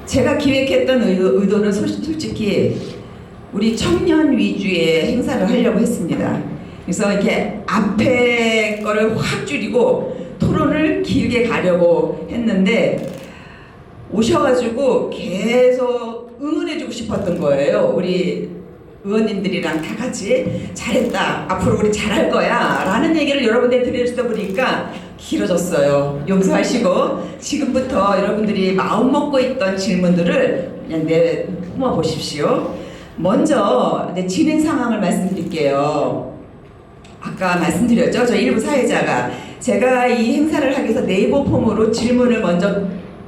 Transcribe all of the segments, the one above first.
제가 기획했던 의도는 솔직히 우리 청년 위주의 행사를 하려고 했습니다. 그래서 이렇게 앞에 거를 확 줄이고 토론을 길게 가려고 했는데 오셔가지고 계속 응원해주고 싶었던 거예요. 우리 의원님들이랑 다 같이 잘했다, 앞으로 우리 잘할 거야 라는 얘기를 여러분들 들려주다 보니까 길어졌어요. 용서하시고 지금부터 여러분들이 마음 먹고 있던 질문들을 그냥 내뿜어 보십시오. 먼저 진행 상황을 말씀드릴게요. 아까 말씀드렸죠? 저 일부 사회자가 제가 이 행사를 하기 위해서 네이버 폼으로 질문을 먼저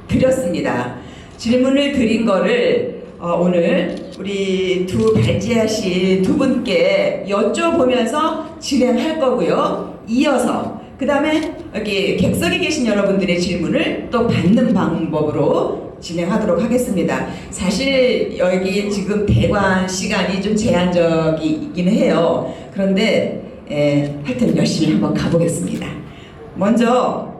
드렸습니다. 질문을 드린 거를 오늘 우리 두 발제하신 두 분께 여쭤보면서 진행할 거고요. 이어서 그 다음에 여기 객석에 계신 여러분들의 질문을 또 받는 방법으로 진행하도록 하겠습니다. 사실 여기 지금 대관 시간이 좀 제한적이긴 해요. 그런데 하여튼 열심히 한번 가보겠습니다. 먼저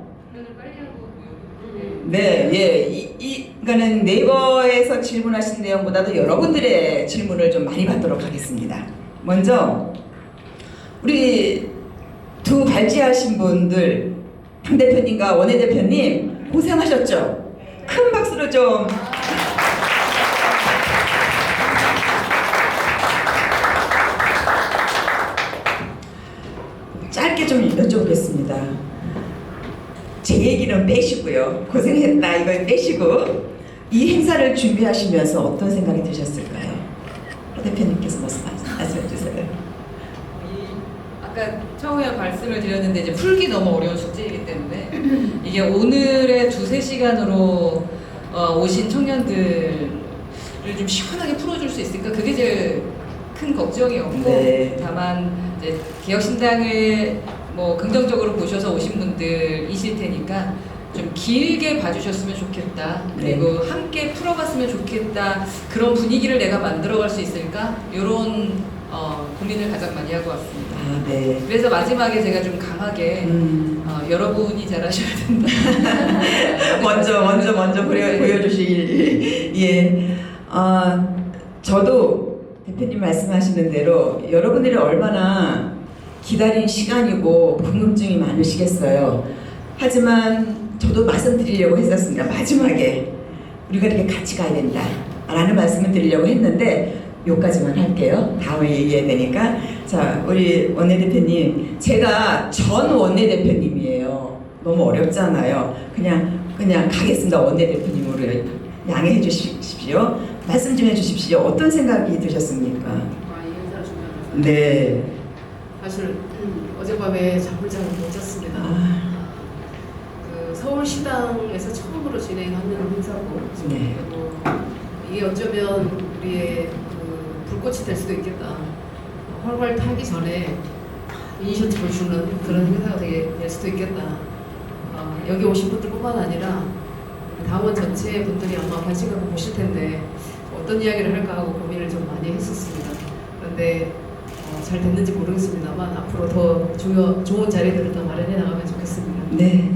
그러니까는 네이버에서 질문하신 내용보다도 여러분들의 질문을 좀 많이 받도록 하겠습니다. 먼저 우리 두 발제하신 분들 당 대표님과 원내 대표님 고생하셨죠? 큰 박수로 좀. 짧게 좀 여쭤보겠습니다. 제 얘기는 빼시고요. 고생했다 이걸 빼시고 이 행사를 준비하시면서 어떤 생각이 드셨을까요? 대표님께서 말씀해 주세요. 아까 처음에 말씀을 드렸는데 이제 풀기 너무 어려운 숙제이기 때문에 이게 오늘의 2-3시간으로 오신 청년들을 좀 시원하게 풀어줄 수 있을까? 그게 제일 큰 걱정이었고 네. 다만 이제 개혁신당을 뭐 긍정적으로 보셔서 오신 분들이실 테니까 좀 길게 봐주셨으면 좋겠다. 그리고 네. 함께 풀어갔으면 좋겠다. 그런 분위기를 내가 만들어갈 수 있을까? 이런 고민을 가장 많이 하고 왔습니다. 아, 네. 그래서 마지막에 제가 좀 강하게 여러분이 잘하셔야 된다. 먼저 보여주실 예. 저도 대표님 말씀하시는 대로 여러분들이 얼마나 기다린 시간이고 궁금증이 많으시겠어요. 하지만 저도 말씀드리려고 했었습니다. 마지막에 우리가 이렇게 같이 가야 된다 라는 말씀을 드리려고 했는데 여기까지만 할게요. 다음에 얘기해야 되니까. 자, 우리 원내대표님, 제가 전 원내대표님이에요. 너무 어렵잖아요. 그냥 가겠습니다. 원내대표님으로 양해해 주십시오. 말씀 좀 해주십시오. 어떤 생각이 드셨습니까? 이 행사를 준비하면서 네. 사실 어젯밤에 잠을 잘 못 잤습니다. 그 서울시당에서 처음으로 진행하는 행사고 네. 그리고 이게 어쩌면 우리의 그 불꽃이 될 수도 있겠다. 활활 타기 전에 이니셔티브를 주는 그런 행사가 될 수도 있겠다. 여기 오신 분들뿐만 아니라 당원 전체 분들이 아마 관심 갖고 보실 텐데 어떤 이야기를 할까 하고 고민을 좀 많이 했었습니다. 그런데 잘 됐는지 모르겠습니다만 앞으로 더 좋은 자리들을 더 마련해 나가면 좋겠습니다. 네.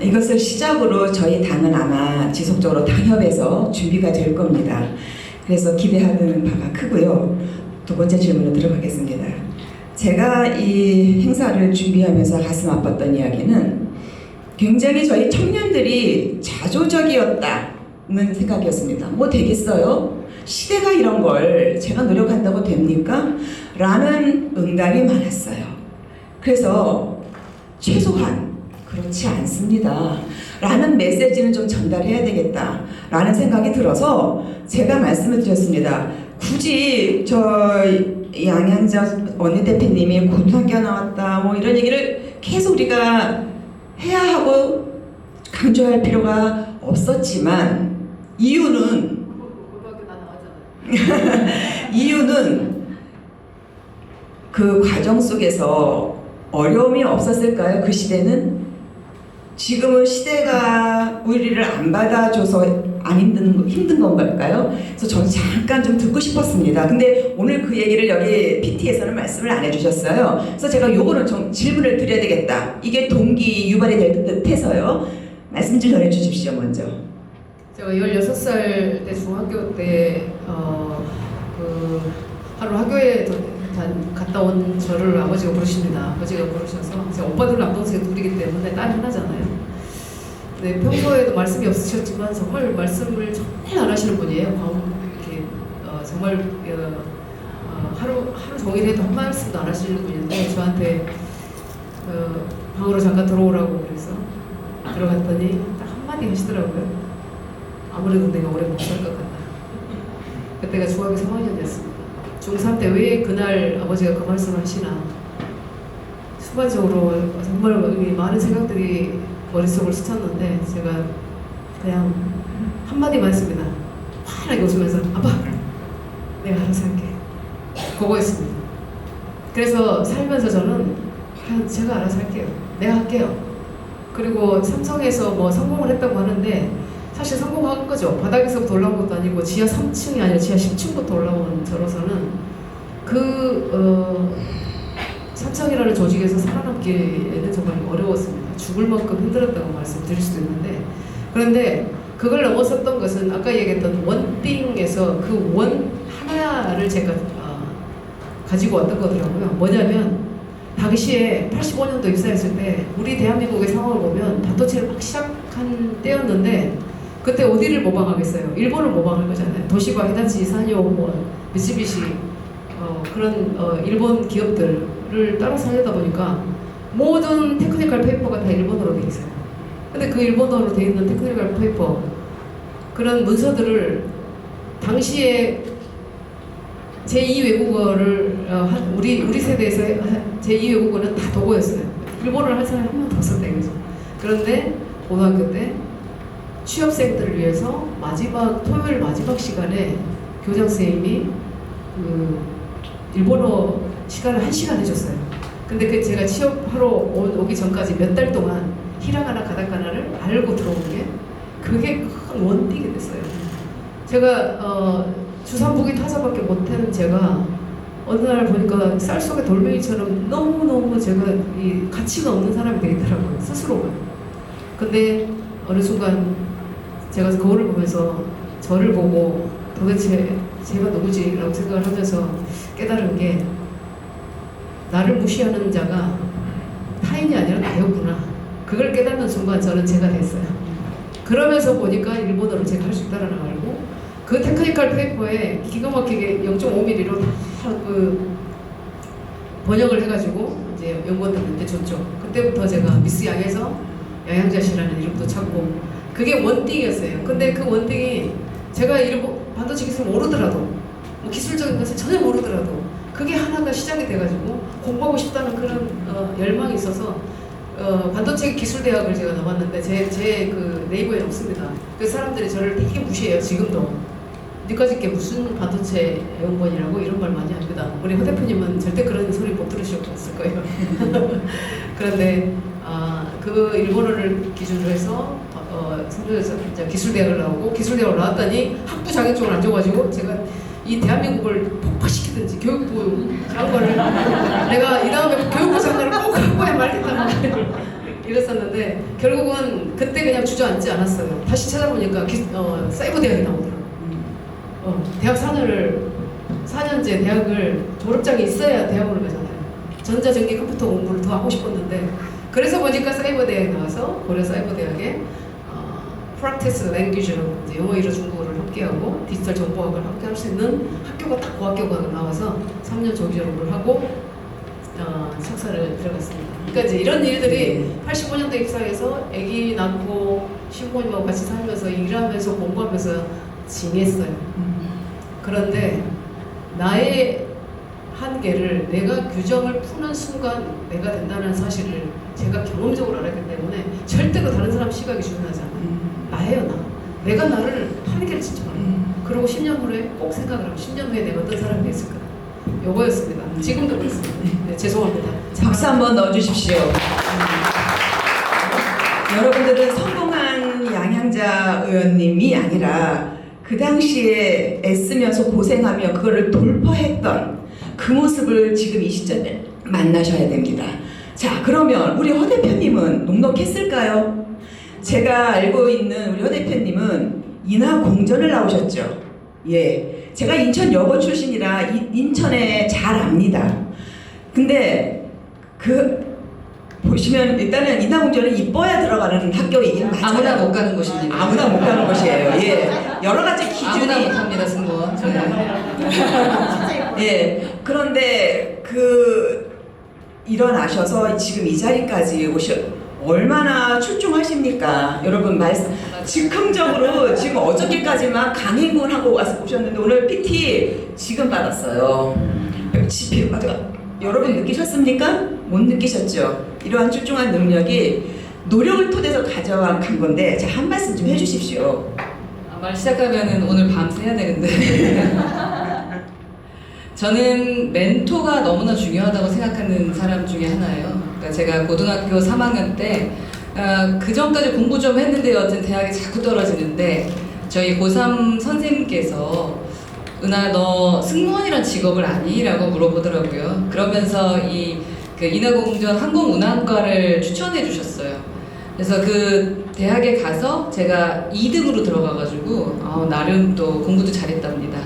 이것을 시작으로 저희 당은 아마 지속적으로 당협에서 준비가 될 겁니다. 그래서 기대하는 바가 크고요. 두 번째 질문으로 들어가겠습니다. 제가 이 행사를 준비하면서 가슴 아팠던 이야기는 굉장히 저희 청년들이 자조적이었다는 생각이었습니다. 뭐 되겠어요? 시대가 이런 걸 제가 노력한다고 됩니까? 라는 응답이 많았어요. 그래서 최소한 그렇지 않습니다 라는 메시지는 좀 전달해야 되겠다 라는 생각이 들어서 제가 말씀을 드렸습니다. 굳이 저 양양자 원내대표님이 고등학교 나왔다 뭐 이런 얘기를 계속 우리가 해야 하고 강조할 필요가 없었지만 이유는 고등학교 나 나왔잖아요. 이유는 그 과정 속에서 어려움이 없었을까요? 그 시대는? 지금은 시대가 우리를 안 받아줘서 안 힘든 건가요? 그래서 저는 잠깐 좀 듣고 싶었습니다. 근데 오늘 그 얘기를 여기 PT에서는 말씀을 안 해주셨어요. 그래서 제가 요거는 좀 질문을 드려야 되겠다. 이게 동기 유발이 될 듯해서요. 말씀 좀 전해주십시오, 먼저. 제가 16살 때 중학교 때 하루 학교에 갔다 온 저를 아버지가 부르십니다. 아버지가 부르셔서 제가 오빠들 남동생 둘이기 때문에 딸 하나잖아요. 근데 평소에도 말씀이 없으셨지만 정말 말씀을 정말 안 하시는 분이에요. 이렇게 정말 하루 종일 해도 한 말씀도 안 하시는 분인데 저한테 방으로 잠깐 들어오라고 그래서 들어갔더니 딱 한마디 하시더라고요. 아무래도 내가 오래 못 살 것 같다. 그때가 중학교 3학년이었습니다. 중3 때 왜 그날 아버지가 그 말씀을 하시나 순간적으로 정말 많은 생각들이 머릿속을 스쳤는데 제가 그냥 한마디만 했습니다. 환하게 웃으면서 아빠 내가 알아서 할게. 그거였습니다. 그래서 살면서 저는 그냥 제가 알아서 할게요. 내가 할게요. 그리고 삼성에서 뭐 성공을 했다고 하는데 사실 성공한 거죠. 바닥에서부터 올라온 것도 아니고 지하 3층이 아니라 지하 10층부터 올라온 저로서는 삼성이라는 조직에서 살아남기에는 정말 어려웠습니다. 죽을 만큼 힘들었다고 말씀드릴 수도 있는데 그런데 그걸 넘어섰던 것은 아까 얘기했던 원띵에서 그 원 하나를 제가 가지고 왔던 거더라고요. 뭐냐면 당시에 85년도 입사했을 때 우리 대한민국의 상황을 보면 반도체를 막 시작한 때였는데 그때 어디를 모방하겠어요? 일본을 모방할 거잖아요. 도시바, 히다치, 산요, 미쓰비시 그런 일본 기업들을 따라 살려다 보니까 모든 테크니컬 페이퍼가 다 일본어로 돼 있어요. 근데 그 일본어로 돼 있는 테크니컬 페이퍼 그런 문서들을 당시에 제2 외국어를 우리 세대에서 제2 외국어는 다 도고였어요. 일본어를 할 사람이 한 명 더 없었다 이거죠. 그런데 고등학교 때 취업생들을 위해서 토요일 마지막 시간에 교장 선생님이 일본어 시간을 1시간 해줬어요. 근데 제가 취업하러 오기 전까지 몇 달 동안 히라가나 가다카나를 알고 들어온 게 그게 큰 원칙이 됐어요. 제가 주산부기 타자밖에 못하는 제가 어느 날 보니까 쌀 속에 돌멩이처럼 너무너무 제가 이 가치가 없는 사람이 되겠더라고요. 스스로가. 근데 어느 순간 제가 거울을 보면서 저를 보고 도대체 제가 누구지? 라고 생각을 하면서 깨달은 게 나를 무시하는 자가 타인이 아니라 나였구나. 그걸 깨닫는 순간 저는 제가 됐어요. 그러면서 보니까 일본어를 제가 할 수 있다는 걸 알고 그 테크니컬 페이퍼에 기가 막히게 0.5mm로 다 번역을 해가지고 이제 연구원들한테 줬죠. 그때부터 제가 미스 양에서 양양자씨라는 이름도 찾고 그게 원띵이었어요. 근데 그 원띵이 제가 일본 반도체 기술을 모르더라도 뭐 기술적인 것을 전혀 모르더라도 그게 하나가 시작이 돼가지고 공부하고 싶다는 그런 열망이 있어서 반도체 기술대학을 제가 나왔는데 제 그 네이버에 없습니다. 그 사람들이 저를 되게 무시해요. 지금도. 니까짓 게 무슨 반도체 연구원이라고 이런 말 많이 합니다. 우리 허 대표님은 절대 그런 소리 못 들으셨을 거예요. 그런데 그 일본어를 기준으로 해서 성주에서 기술대학을 나오고 기술대학을 나왔더니 학부 자격증을 안 줘가지고 제가 이 대한민국을 폭파시키든지 교육부 장관을 내가 이 다음에 교육부 장관을 꼭 학부에 말겠다는 이랬었는데 결국은 그때 그냥 주저앉지 않았어요. 다시 찾아보니까 사이버 대학이 나오더라고요. 대학 4년제 대학을 졸업장이 있어야 대학원을 가잖아요. 전자전기 컴퓨터 공부를 더 하고 싶었는데 그래서 보니까 사이버 대학에 나와서 고려 사이버 대학에 프랙티스 랭귀지로 이제 영어, 일어, 중국어를 함께하고 디지털 정보학을 함께할 수 있는 학교가 딱 그 학교가 나와서 3년 조기 졸업을 하고 석사를 들어갔습니다. 그러니까 이제 이런 일들이 85년도 입사해서 아기 낳고 신부님하고 같이 살면서 일하면서 공부하면서 지냈어요. 그런데 나의 한계를 내가 규정을 푸는 순간 내가 된다는 사실을 제가 경험적으로 알았기 때문에 절대로 다른 사람 시각이 중요하지 않아요. 나예요, 나. 내가 나를 한계를 지켜요. 그리고 10년 후에 꼭 생각을 하고 10년 후에 내가 어떤 사람이 됐을까. 요거였습니다. 지금도 그렇습니다. 네, 죄송합니다. 박수 한번 넣어주십시오. 여러분들은 성공한 양양자 의원님이 아니라 그 당시에 애쓰면서 고생하며 그거를 돌파했던 그 모습을 지금 이 시점에 만나셔야 됩니다. 자, 그러면 우리 허 대표님은 넉넉했을까요? 제가 알고 있는 우리 허 대표님은 인하공전을 나오셨죠. 예, 제가 인천 여고 출신이라 인천에 잘 압니다. 근데 보시면 일단은 인하공전은 이뻐야 들어가는 학교이긴 맞아요. 아무나 못 가는 곳입니다. 아무나 못 가는 곳이에요. 예, 여러 가지 기준이 아무나 못 합니다, 승무원. 예, 그런데 일어나셔서 지금 이 자리까지 얼마나 출중하십니까? 여러분 즉흥적으로 지금 어저께까지만 강행군 하고 오셨는데 오늘 PT 지금 받았어요. GP 여러분 느끼셨습니까? 못 느끼셨죠? 이러한 출중한 능력이 노력을 토대서 가져간 건데 자, 한 말씀 좀 해주십시오. 말 시작하면은 오늘 밤새 해야 되는데 저는 멘토가 너무나 중요하다고 생각하는 사람 중에 하나예요. 그러니까 제가 고등학교 3학년 때 그 전까지 공부 좀 했는데 여튼 대학에 자꾸 떨어지는데 저희 고3 선생님께서 은하 너 승무원이란 직업을 아니? 라고 물어보더라고요. 그러면서 그 인하공전 항공운항과를 추천해 주셨어요. 그래서 그 대학에 가서 제가 2등으로 들어가가지고 나름 또 공부도 잘했답니다.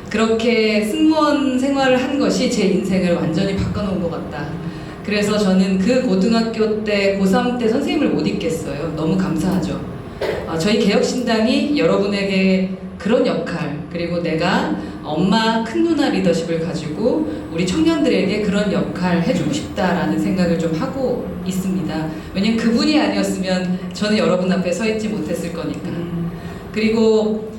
그렇게 승무원 생활을 한 것이 제 인생을 완전히 바꿔놓은 것 같다. 그래서 저는 그 고등학교 때 고3 때 선생님을 못 잊겠어요. 너무 감사하죠. 저희 개혁신당이 여러분에게 그런 역할, 그리고 내가 엄마 큰 누나 리더십을 가지고 우리 청년들에게 그런 역할 해주고 싶다라는 생각을 좀 하고 있습니다. 왜냐면 그분이 아니었으면 저는 여러분 앞에 서 있지 못했을 거니까. 그리고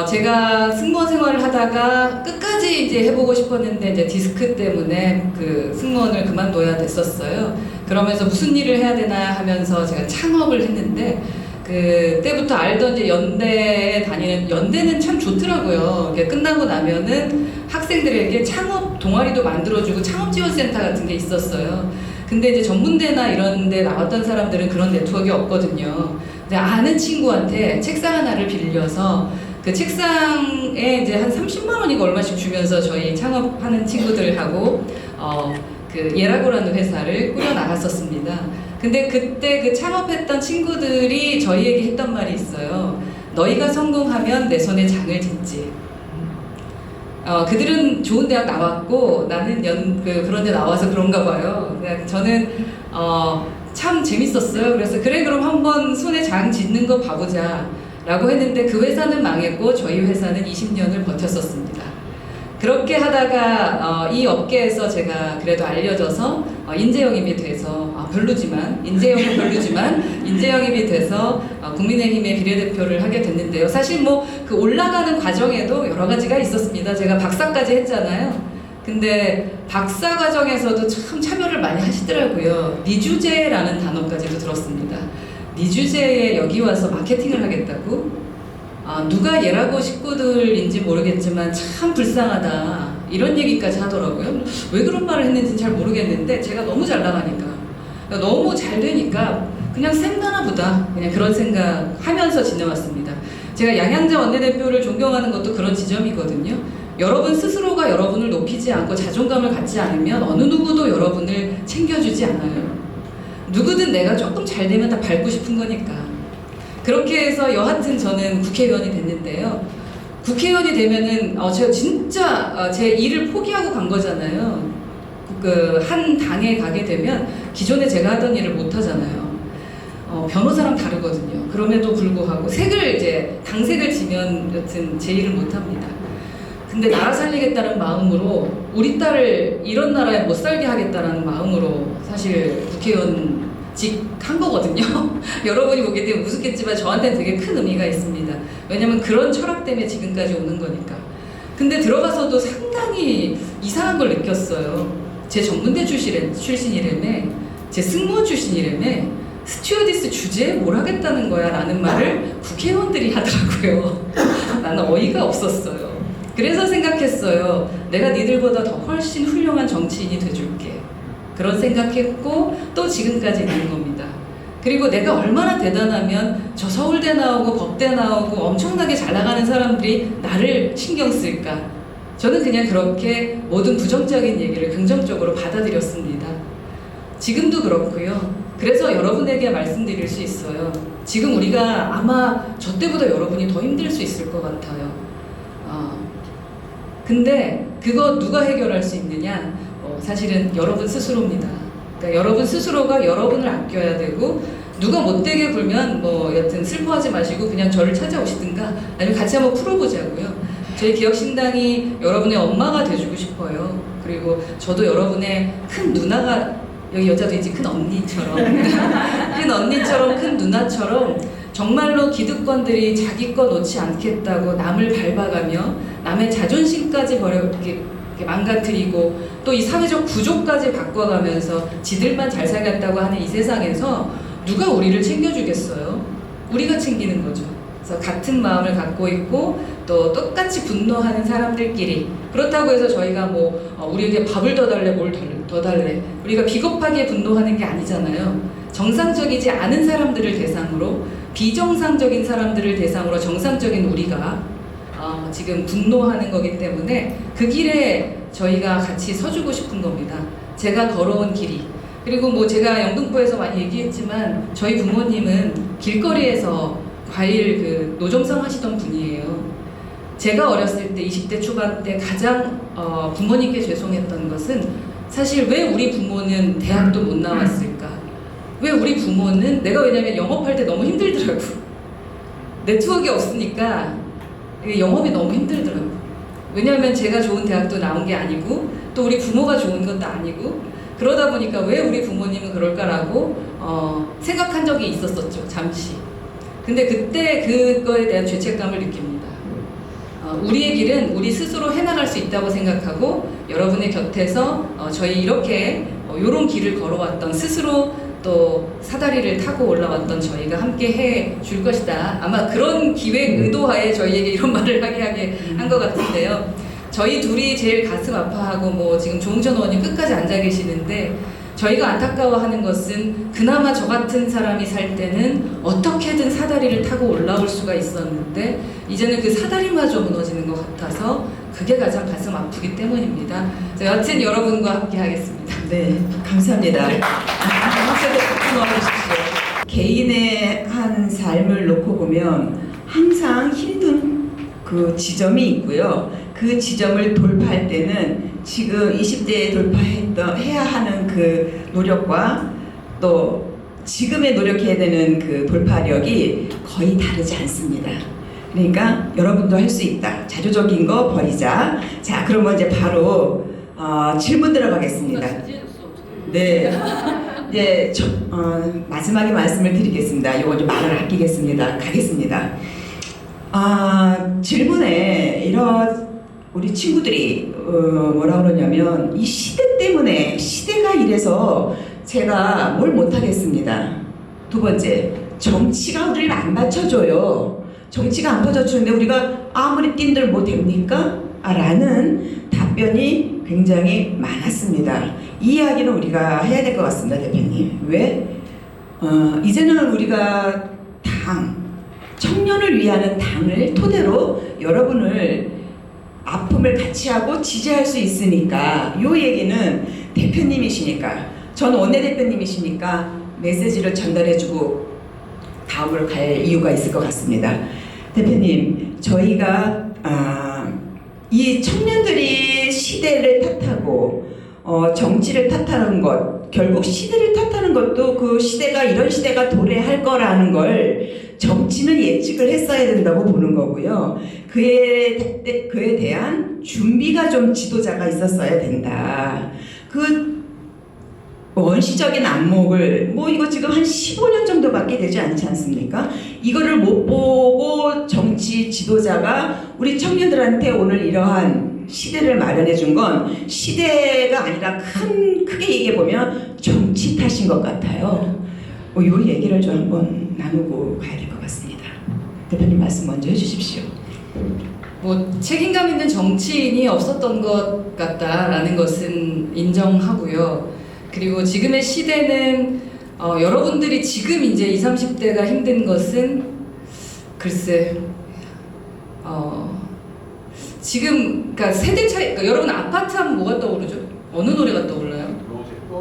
제가 승무원 생활을 하다가 끝까지 이제 해보고 싶었는데 이제 디스크 때문에 그 승무원을 그만둬야 됐었어요. 그러면서 무슨 일을 해야 되나 하면서 제가 창업을 했는데 그때부터 알던 이제 연대에 다니는 연대는 참 좋더라고요. 끝나고 나면은 학생들에게 창업 동아리도 만들어주고 창업지원센터 같은 게 있었어요. 근데 이제 전문대나 이런 데 나왔던 사람들은 그런 네트워크가 없거든요. 근데 아는 친구한테 책상 하나를 빌려서 그 책상에 이제 한 30만 원이고 얼마씩 주면서 저희 창업하는 친구들하고 그 예라고라는 회사를 꾸려 나갔었습니다. 근데 그때 그 창업했던 친구들이 저희에게 했던 말이 있어요. 너희가 성공하면 내 손에 장을 짓지. 그들은 좋은 대학 나왔고 나는 그런 데 나와서 그런가 봐요. 저는 참 재밌었어요. 그래서 그래 그럼 한번 손에 장 짓는 거 봐보자 라고 했는데 그 회사는 망했고 저희 회사는 20년을 버텼었습니다. 그렇게 하다가 이 업계에서 제가 그래도 알려져서 인재영입이 돼서 인재영은 별로지만 인재영입이 돼서 국민의힘의 비례대표를 하게 됐는데요. 사실 뭐 그 올라가는 과정에도 여러 가지가 있었습니다. 제가 박사까지 했잖아요. 근데 박사 과정에서도 참 참여를 많이 하시더라고요. 니주제라는 단어까지도 들었습니다. 니주제에 여기 와서 마케팅을 하겠다고? 누가 예라고 식구들인지 모르겠지만 참 불쌍하다 이런 얘기까지 하더라고요. 왜 그런 말을 했는지는 잘 모르겠는데 제가 너무 잘 나가니까 너무 잘 되니까 그냥 쌤나나 보다 그냥 그런 생각하면서 지내왔습니다. 제가 양양자 원내대표를 존경하는 것도 그런 지점이거든요. 여러분 스스로가 여러분을 높이지 않고 자존감을 갖지 않으면 어느 누구도 여러분을 챙겨주지 않아요. 누구든 내가 조금 잘 되면 다 밟고 싶은 거니까. 그렇게 해서 여하튼 저는 국회의원이 됐는데요. 국회의원이 되면은 제가 진짜 제 일을 포기하고 간 거잖아요. 한 당에 가게 되면 기존에 제가 하던 일을 못 하잖아요. 변호사랑 다르거든요. 그럼에도 불구하고 당색을 지면 여튼 제 일을 못 합니다. 근데 나라 살리겠다는 마음으로 우리 딸을 이런 나라에 못 살게 하겠다는 마음으로 사실 국회의원직 한 거거든요. 여러분이 보게 되면 우습겠지만 저한테는 되게 큰 의미가 있습니다. 왜냐면 그런 철학 때문에 지금까지 오는 거니까. 근데 들어가서도 상당히 이상한 걸 느꼈어요. 제 전문대 출신이라며, 제 승무원 출신이라며, 스튜어디스 주제에 뭘 하겠다는 거야 라는 말을 국회의원들이 하더라고요. 나는 어이가 없었어요. 그래서 생각했어요. 내가 니들보다 더 훨씬 훌륭한 정치인이 돼줄게. 그런 생각했고 또 지금까지 있는 겁니다. 그리고 내가 얼마나 대단하면 저 서울대 나오고 법대 나오고 엄청나게 잘 나가는 사람들이 나를 신경 쓸까? 저는 그냥 그렇게 모든 부정적인 얘기를 긍정적으로 받아들였습니다. 지금도 그렇고요. 그래서 여러분에게 말씀드릴 수 있어요. 지금 우리가 아마 저 때보다 여러분이 더 힘들 수 있을 것 같아요. 근데 그거 누가 해결할 수 있느냐? 사실은 여러분 스스로입니다. 그러니까 여러분 스스로가 여러분을 아껴야 되고, 누가 못되게 굴면 뭐 여튼 슬퍼하지 마시고 그냥 저를 찾아오시든가 아니면 같이 한번 풀어보자고요. 저희 기억신당이 여러분의 엄마가 돼주고 싶어요. 그리고 저도 여러분의 큰 누나가, 여기 여자도 있지, 큰 언니처럼 큰 언니처럼 큰 누나처럼 정말로 기득권들이 자기 거 놓지 않겠다고 남을 밟아가며 남의 자존심까지 이렇게 망가뜨리고 또 이 사회적 구조까지 바꿔가면서 지들만 잘 살겠다고 하는 이 세상에서 누가 우리를 챙겨주겠어요? 우리가 챙기는 거죠. 그래서 같은 마음을 갖고 있고 또 똑같이 분노하는 사람들끼리, 그렇다고 해서 저희가 우리에게 밥을 더 달래, 뭘 더 달래, 우리가 비겁하게 분노하는 게 아니잖아요. 정상적이지 않은 사람들을 대상으로, 비정상적인 사람들을 대상으로 정상적인 우리가 지금 분노하는 거기 때문에 그 길에 저희가 같이 서주고 싶은 겁니다. 제가 걸어온 길이. 그리고 제가 영등포에서 많이 얘기했지만 저희 부모님은 길거리에서 과일 노점상 하시던 분이에요. 제가 어렸을 때 20대 초반 때 가장 부모님께 죄송했던 것은 사실 왜 우리 부모는 대학도 못 나왔을까? 왜 우리 부모는, 내가 왜냐면 영업할 때 너무 힘들더라고. 네트워크가 없으니까 영업이 너무 힘들더라고. 왜냐하면 제가 좋은 대학도 나온 게 아니고 또 우리 부모가 좋은 것도 아니고, 그러다 보니까 왜 우리 부모님은 그럴까라고 생각한 적이 있었었죠, 잠시. 근데 그때 그거에 대한 죄책감을 느낍니다. 우리의 길은 우리 스스로 해나갈 수 있다고 생각하고, 여러분의 곁에서 저희 이렇게 요런 길을 걸어왔던, 스스로 또 사다리를 타고 올라왔던 저희가 함께 해 줄 것이다. 아마 그런 기획 의도하에 저희에게 이런 말을 하게 한 것 같은데요. 저희 둘이 제일 가슴 아파하고 지금 조홍천 의원님 끝까지 앉아 계시는데, 저희가 안타까워하는 것은 그나마 저 같은 사람이 살 때는 어떻게든 사다리를 타고 올라올 수가 있었는데 이제는 그 사다리마저 무너지는 것 같아서 그게 가장 가슴 아프기 때문입니다. 여튼 여러분과 함께 하겠습니다. 네, 감사합니다. 박수도 넣어주십시오. 개인의 한 삶을 놓고 보면 항상 힘든 그 지점이 있고요. 그 지점을 돌파할 때는 지금 20대에 해야 하는 그 노력과 또 지금에 노력해야 되는 그 돌파력이 거의 다르지 않습니다. 그러니까 여러분도 할 수 있다. 자조적인 거 버리자. 자, 그러면 이제 바로 질문 들어가겠습니다. 네. 네, 마지막에 말씀을 드리겠습니다. 이거 좀 말을 아끼겠습니다. 가겠습니다. 질문에 우리 친구들이 뭐라 그러냐면 이 시대 때문에, 시대가 이래서 제가 뭘 못하겠습니다. 두 번째, 정치가 우리를 안 받쳐줘요. 정치가 안 받쳐주는데 우리가 아무리 뛴들 뭐 됩니까? 라는 답변이 굉장히 많았습니다. 이 이야기는 우리가 해야 될 것 같습니다, 대표님. 왜? 이제는 우리가 청년을 위하는 당을 토대로 여러분을 아픔을 같이 하고 지지할 수 있으니까, 이 얘기는 대표님이시니까, 전 원내대표님이시니까 메시지를 전달해주고 다음으로 갈 이유가 있을 것 같습니다. 대표님, 저희가 이 청년들이 시대를 탓하고 정치를 탓하는 것, 결국 시대를 탓하는 것도 그 시대가 이런 시대가 도래할 거라는 걸 정치는 예측을 했어야 된다고 보는 거고요. 그에 대한 준비가 좀 지도자가 있었어야 된다. 그 원시적인 안목을 이거 지금 한 15년 정도밖에 되지 않지 않습니까? 이거를 못 보고 정치 지도자가 우리 청년들한테 오늘 이러한 시대를 마련해 준 건 시대가 아니라 크게 얘기해 보면 정치 탓인 것 같아요. 이 얘기를 좀 한번 나누고 가야 될 것 같습니다. 대표님 말씀 먼저 해주십시오. 책임감 있는 정치인이 없었던 것 같다라는 것은 인정하고요. 그리고 지금의 시대는 여러분들이 지금 이제 20, 30대가 힘든 것은 글쎄 지금 그러니까 세대 차이, 그러니까 여러분 아파트 하면 뭐가 떠오르죠? 어느 노래가 떠올라요?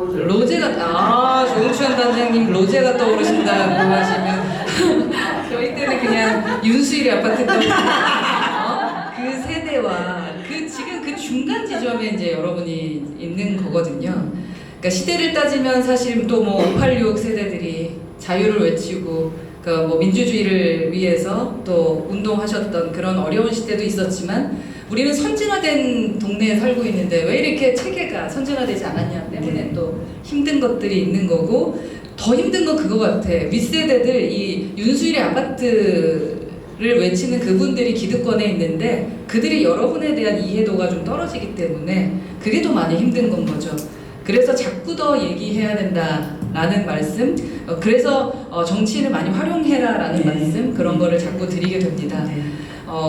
로제가 조응천 단장님 로제가 떠오르신다고 하시면 저희 때는 그냥 윤수일의 아파트 그 세대와 지금 그 중간 지점에 이제 여러분이 있는 거거든요. 그러니까 시대를 따지면 사실 또 뭐 586 세대들이 자유를 외치고 그러니까 뭐 민주주의를 위해서 또 운동하셨던 그런 어려운 시대도 있었지만 우리는 선진화된 동네에 살고 있는데 왜 이렇게 체계가 선진화되지 않았냐 때문에 또 힘든 것들이 있는 거고 더 힘든 건 그거 같아. 윗세대들 이 윤수일의 아파트를 외치는 그분들이 기득권에 있는데 그들이 여러분에 대한 이해도가 좀 떨어지기 때문에 그게 더 많이 힘든 건 거죠. 그래서 자꾸 더 얘기해야 된다라는 말씀, 그래서 정치인을 많이 활용해라라는 말씀 그런 거를 자꾸 드리게 됩니다.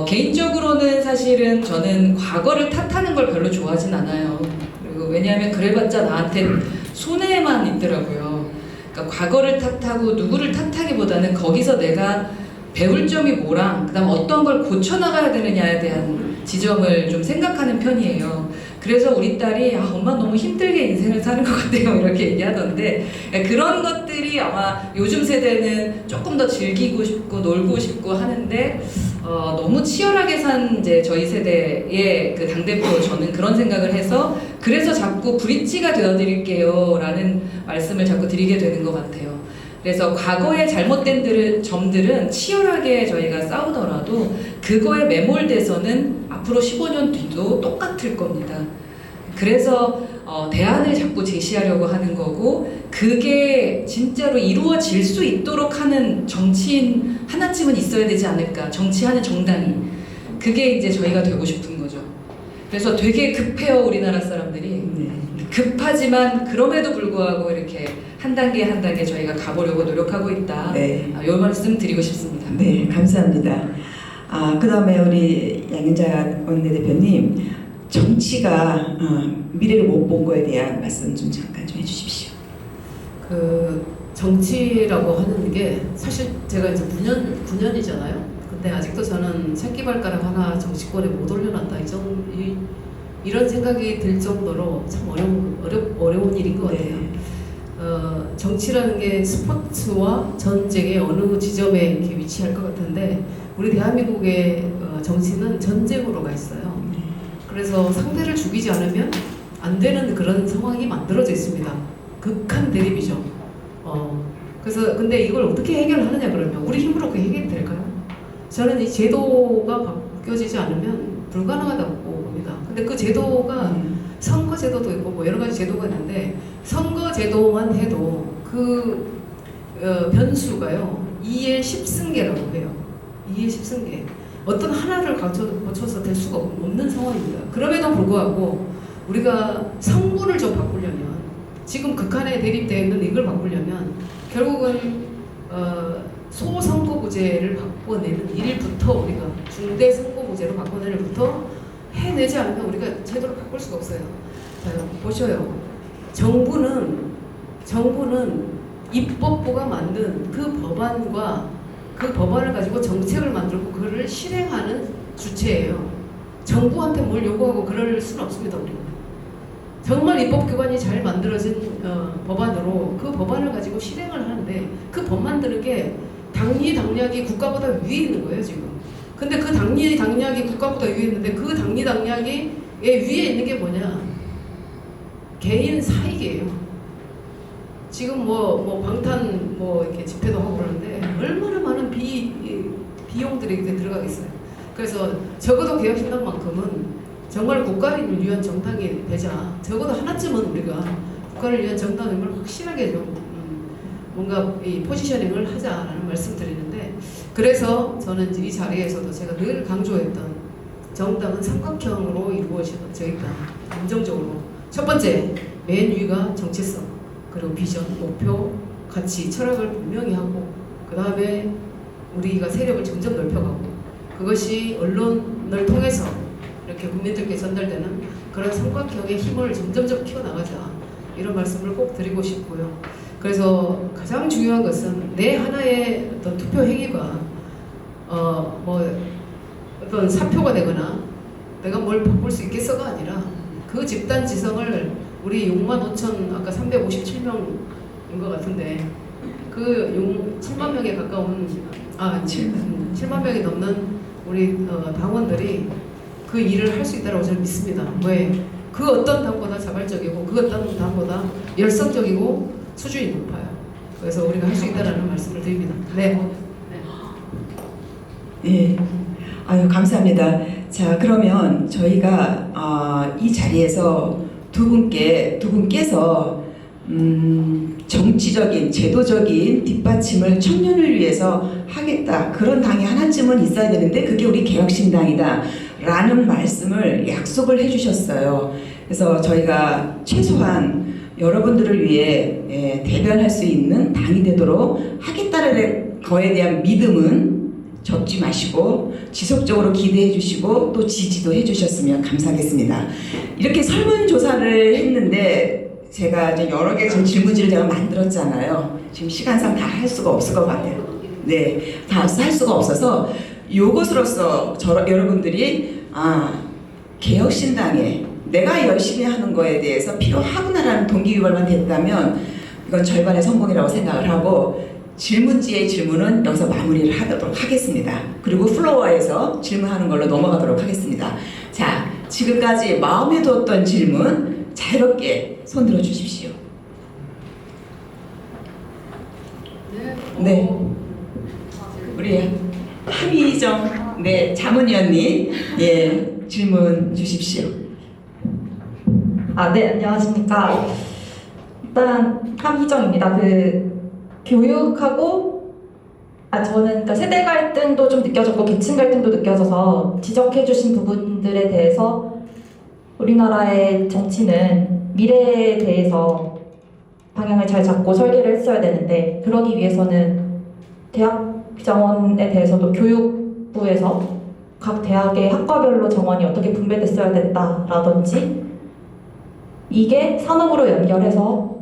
개인적으로는 사실은 저는 과거를 탓하는 걸 별로 좋아하진 않아요. 그리고 왜냐하면 그래봤자 나한테 손해만 있더라고요. 그러니까 과거를 탓하고 누구를 탓하기보다는 거기서 내가 배울 점이 뭐랑 그다음 어떤 걸 고쳐나가야 되느냐에 대한 지점을 좀 생각하는 편이에요. 그래서 우리 딸이 엄마 너무 힘들게 인생을 사는 것 같아요 이렇게 얘기하던데 그런 것들이 아마 요즘 세대는 조금 더 즐기고 싶고 놀고 싶고 하는데 너무 치열하게 산 이제 저희 세대의 그 당대표 저는 그런 생각을 해서 그래서 자꾸 브릿지가 되어드릴게요 라는 말씀을 자꾸 드리게 되는 것 같아요. 그래서 과거에 잘못된 점들은 치열하게 저희가 싸우더라도 그거에 매몰돼서는 앞으로 15년 뒤도 똑같을 겁니다. 그래서 대안을 자꾸 제시하려고 하는 거고 그게 진짜로 이루어질 수 있도록 하는 정치인 하나쯤은 있어야 되지 않을까. 정치하는 정당이. 그게 이제 저희가 되고 싶은 거죠. 그래서 되게 급해요 우리나라 사람들이. 급하지만 그럼에도 불구하고 이렇게 한 단계 한 단계 저희가 가보려고 노력하고 있다. 이 말씀 드리고 싶습니다. 네, 감사합니다. 그 다음에 우리 양현자 원내대표님 정치가 미래를 못 본 거에 대한 말씀 좀 잠깐 좀 해주십시오. 그 정치라고 하는 게 사실 제가 이제 9년이잖아요. 근데 아직도 저는 새끼발가락 하나 정치권에 못 올려놨다 이런 생각이 들 정도로 참 어려운 일인 것 같아요. 정치라는 게 스포츠와 전쟁의 어느 지점에 이렇게 위치할 것 같은데 우리 대한민국의 정치는 전쟁으로 가 있어요. 그래서 상대를 죽이지 않으면 안 되는 그런 상황이 만들어져 있습니다. 극한 대립이죠. 그래서 근데 이걸 어떻게 해결하느냐 그러면 우리 힘으로 그 해결이 될까요? 저는 이 제도가 바뀌어지지 않으면 불가능하다고 봅니다. 근데 그 제도가 선거 제도도 있고 뭐 여러 가지 제도가 있는데 선거 제도만 해도 그 변수가요 2의 10승계라고 해요. 2의 10승계. 어떤 하나를 거쳐서 될 수가 없는 상황입니다. 그럼에도 불구하고 우리가 성분을 좀 바꾸려면 지금 극한에 대립되어 있는 이걸 바꾸려면 결국은 소선거구제를 바꿔내는 일부터 우리가 중대선거구제로 바꿔내는 일부터 해내지 않으면 우리가 제도를 바꿀 수가 없어요. 자, 보셔요. 정부는 입법부가 만든 그 법안과 그 법안을 가지고 정책을 만들고 그걸 실행하는 주체예요. 정부한테 뭘 요구하고 그럴 수는 없습니다. 우리가. 정말 입법기관이 잘 만들어진 법안으로 그 법안을 가지고 실행을 하는데 그 법 만드는 게 당리당략이 국가보다 위에 있는 거예요 지금. 근데 그 당리당략이 국가보다 위에 있는데 그 당리당략이 위에 있는 게 뭐냐? 개인 사익이에요. 지금 뭐 방탄 뭐 이렇게 집회도 하고 그러는데 얼마나 많은 비용들이 이렇게 들어가겠어요. 그래서 적어도 개혁신당만큼은 정말 국가를 위한 정당이 되자. 적어도 하나쯤은 우리가 국가를 위한 정당임을 확실하게 좀 뭔가 이 포지셔닝을 하자라는 말씀드리는데 그래서 저는 이 자리에서도 제가 늘 강조했던 정당은 삼각형으로 이루어져 있다. 감정적으로 첫 번째 맨 위가 정체성 그리고 비전, 목표, 가치, 철학을 분명히 하고 그 다음에 우리가 세력을 점점 넓혀가고 그것이 언론을 통해서 이렇게 국민들께 전달되는 그런 삼각형의 힘을 점점점 키워나가자 이런 말씀을 꼭 드리고 싶고요. 그래서 가장 중요한 것은 내 하나의 어떤 투표 행위가 뭐 어떤 사표가 되거나 내가 뭘 바꿀 수 있겠어가 아니라 그 집단 지성을 우리 65,000 아까 357명인 것 같은데 그 7만 명에 가까운 7만 명이 넘는 우리 당원들이 그 일을 할 수 있다고 저는 믿습니다. 왜? 그 어떤 당보다 자발적이고 그 어떤 당보다 열성적이고 수준이 높아요. 그래서 우리가 할 수 있다는 말씀을 드립니다. 네. 예. 아유, 감사합니다. 자, 그러면 저희가 이 자리에서 두 분께서 정치적인, 제도적인 뒷받침을 청년을 위해서 하겠다. 그런 당이 하나쯤은 있어야 되는데 그게 우리 개혁신당이다. 라는 말씀을 약속을 해주셨어요. 그래서 저희가 최소한 여러분들을 위해 대변할 수 있는 당이 되도록 하겠다는 거에 대한 믿음은 접지 마시고 지속적으로 기대해 주시고 또 지지도 해 주셨으면 감사하겠습니다. 이렇게 설문조사를 했는데 제가 이제 여러 개 질문지를 제가 만들었잖아요. 지금 시간상 다 할 수가 없을 것 같아요. 네, 다 할 수가 없어서 요것으로서 여러분들이 개혁신당에 내가 열심히 하는 거에 대해서 필요하구나라는 동기유발만 됐다면 이건 절반의 성공이라고 생각을 하고 질문지의 질문은 여기서 마무리를 하도록 하겠습니다. 그리고 플로어에서 질문하는 걸로 넘어가도록 하겠습니다. 자, 지금까지 마음에 두었던 질문 자유롭게 손들어 주십시오. 네. 우리 함희정 자문위원님 질문 주십시오. 네, 안녕하십니까. 일단 함희정입니다. 교육하고 저는 그러니까 세대 갈등도 좀 느껴졌고 계층 갈등도 느껴져서 지적해주신 부분들에 대해서 우리나라의 정치는 미래에 대해서 방향을 잘 잡고 설계를 했어야 되는데 그러기 위해서는 대학 정원에 대해서도 교육부에서 각 대학의 학과별로 정원이 어떻게 분배됐어야 된다라든지 이게 산업으로 연결해서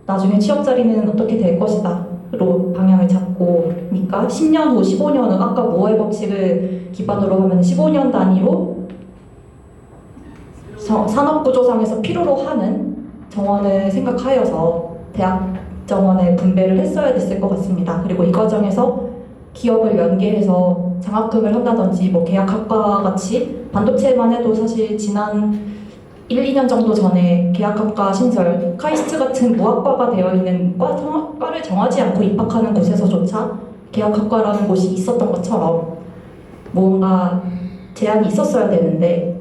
나중에 취업 자리는 어떻게 될 것이다 로 방향을 잡고 그러니까 10년 후 15년 후 아까 모아의 법칙을 기반으로 하면 15년 단위로 산업구조상에서 필요로 하는 정원을 생각하여서 대학 정원에 분배를 했어야 됐을 것 같습니다. 그리고 이 과정에서 기업을 연계해서 장학금을 한다든지 계약학과 같이 반도체만 해도 사실 지난 1, 2년 정도 전에 계약학과 신설, 카이스트 같은 무학과가 되어 있는 과를 정하지 않고 입학하는 곳에서조차 계약학과라는 곳이 있었던 것처럼 뭔가 제한이 있었어야 되는데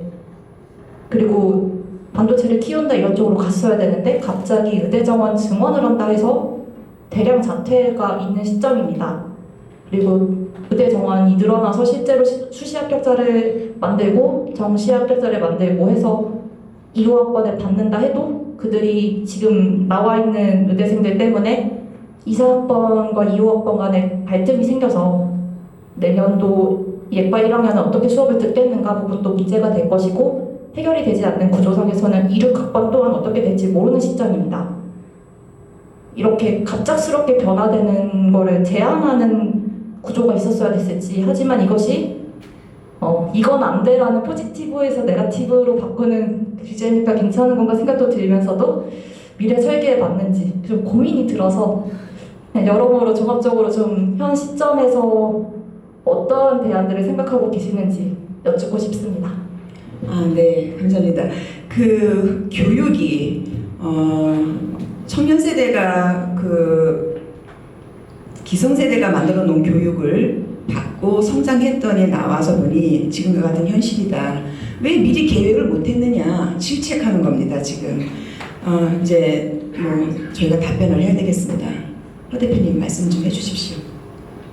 그리고 반도체를 키운다 이런 쪽으로 갔어야 되는데 갑자기 의대정원 증원을 한다 해서 대량 자퇴가 있는 시점입니다. 그리고 의대 정원이 늘어나서 실제로 수시 합격자를 만들고 정시 합격자를 만들고 해서 2호학번에 받는다 해도 그들이 지금 나와 있는 의대생들 때문에 2, 4학번과 2호학번 간에 갈등이 생겨서 내년도 예과 1학년은 어떻게 수업을 듣겠는가 부분도 문제가 될 것이고 해결이 되지 않는 구조상에서는 2, 6학번 또한 어떻게 될지 모르는 시점입니다. 이렇게 갑작스럽게 변화되는 거를 제한하는 구조가 있었어야 됐을지 하지만 이것이 이건 안 돼라는 포지티브에서 네거티브로 바꾸는 규제니까 괜찮은 건가 생각도 들면서도 미래 설계에 맞는지 좀 고민이 들어서 여러모로 종합적으로 좀 현 시점에서 어떤 대안들을 생각하고 계시는지 여쭙고 싶습니다. 네, 감사합니다. 교육이 청년 세대가 기성세대가 만들어 놓은 교육을 받고 성장했더니 나와서 보니 지금과 같은 현실이다. 왜 미리 계획을 못했느냐 질책하는 겁니다. 지금 이제 저희가 답변을 해야 되겠습니다. 허 대표님 말씀 좀 해주십시오.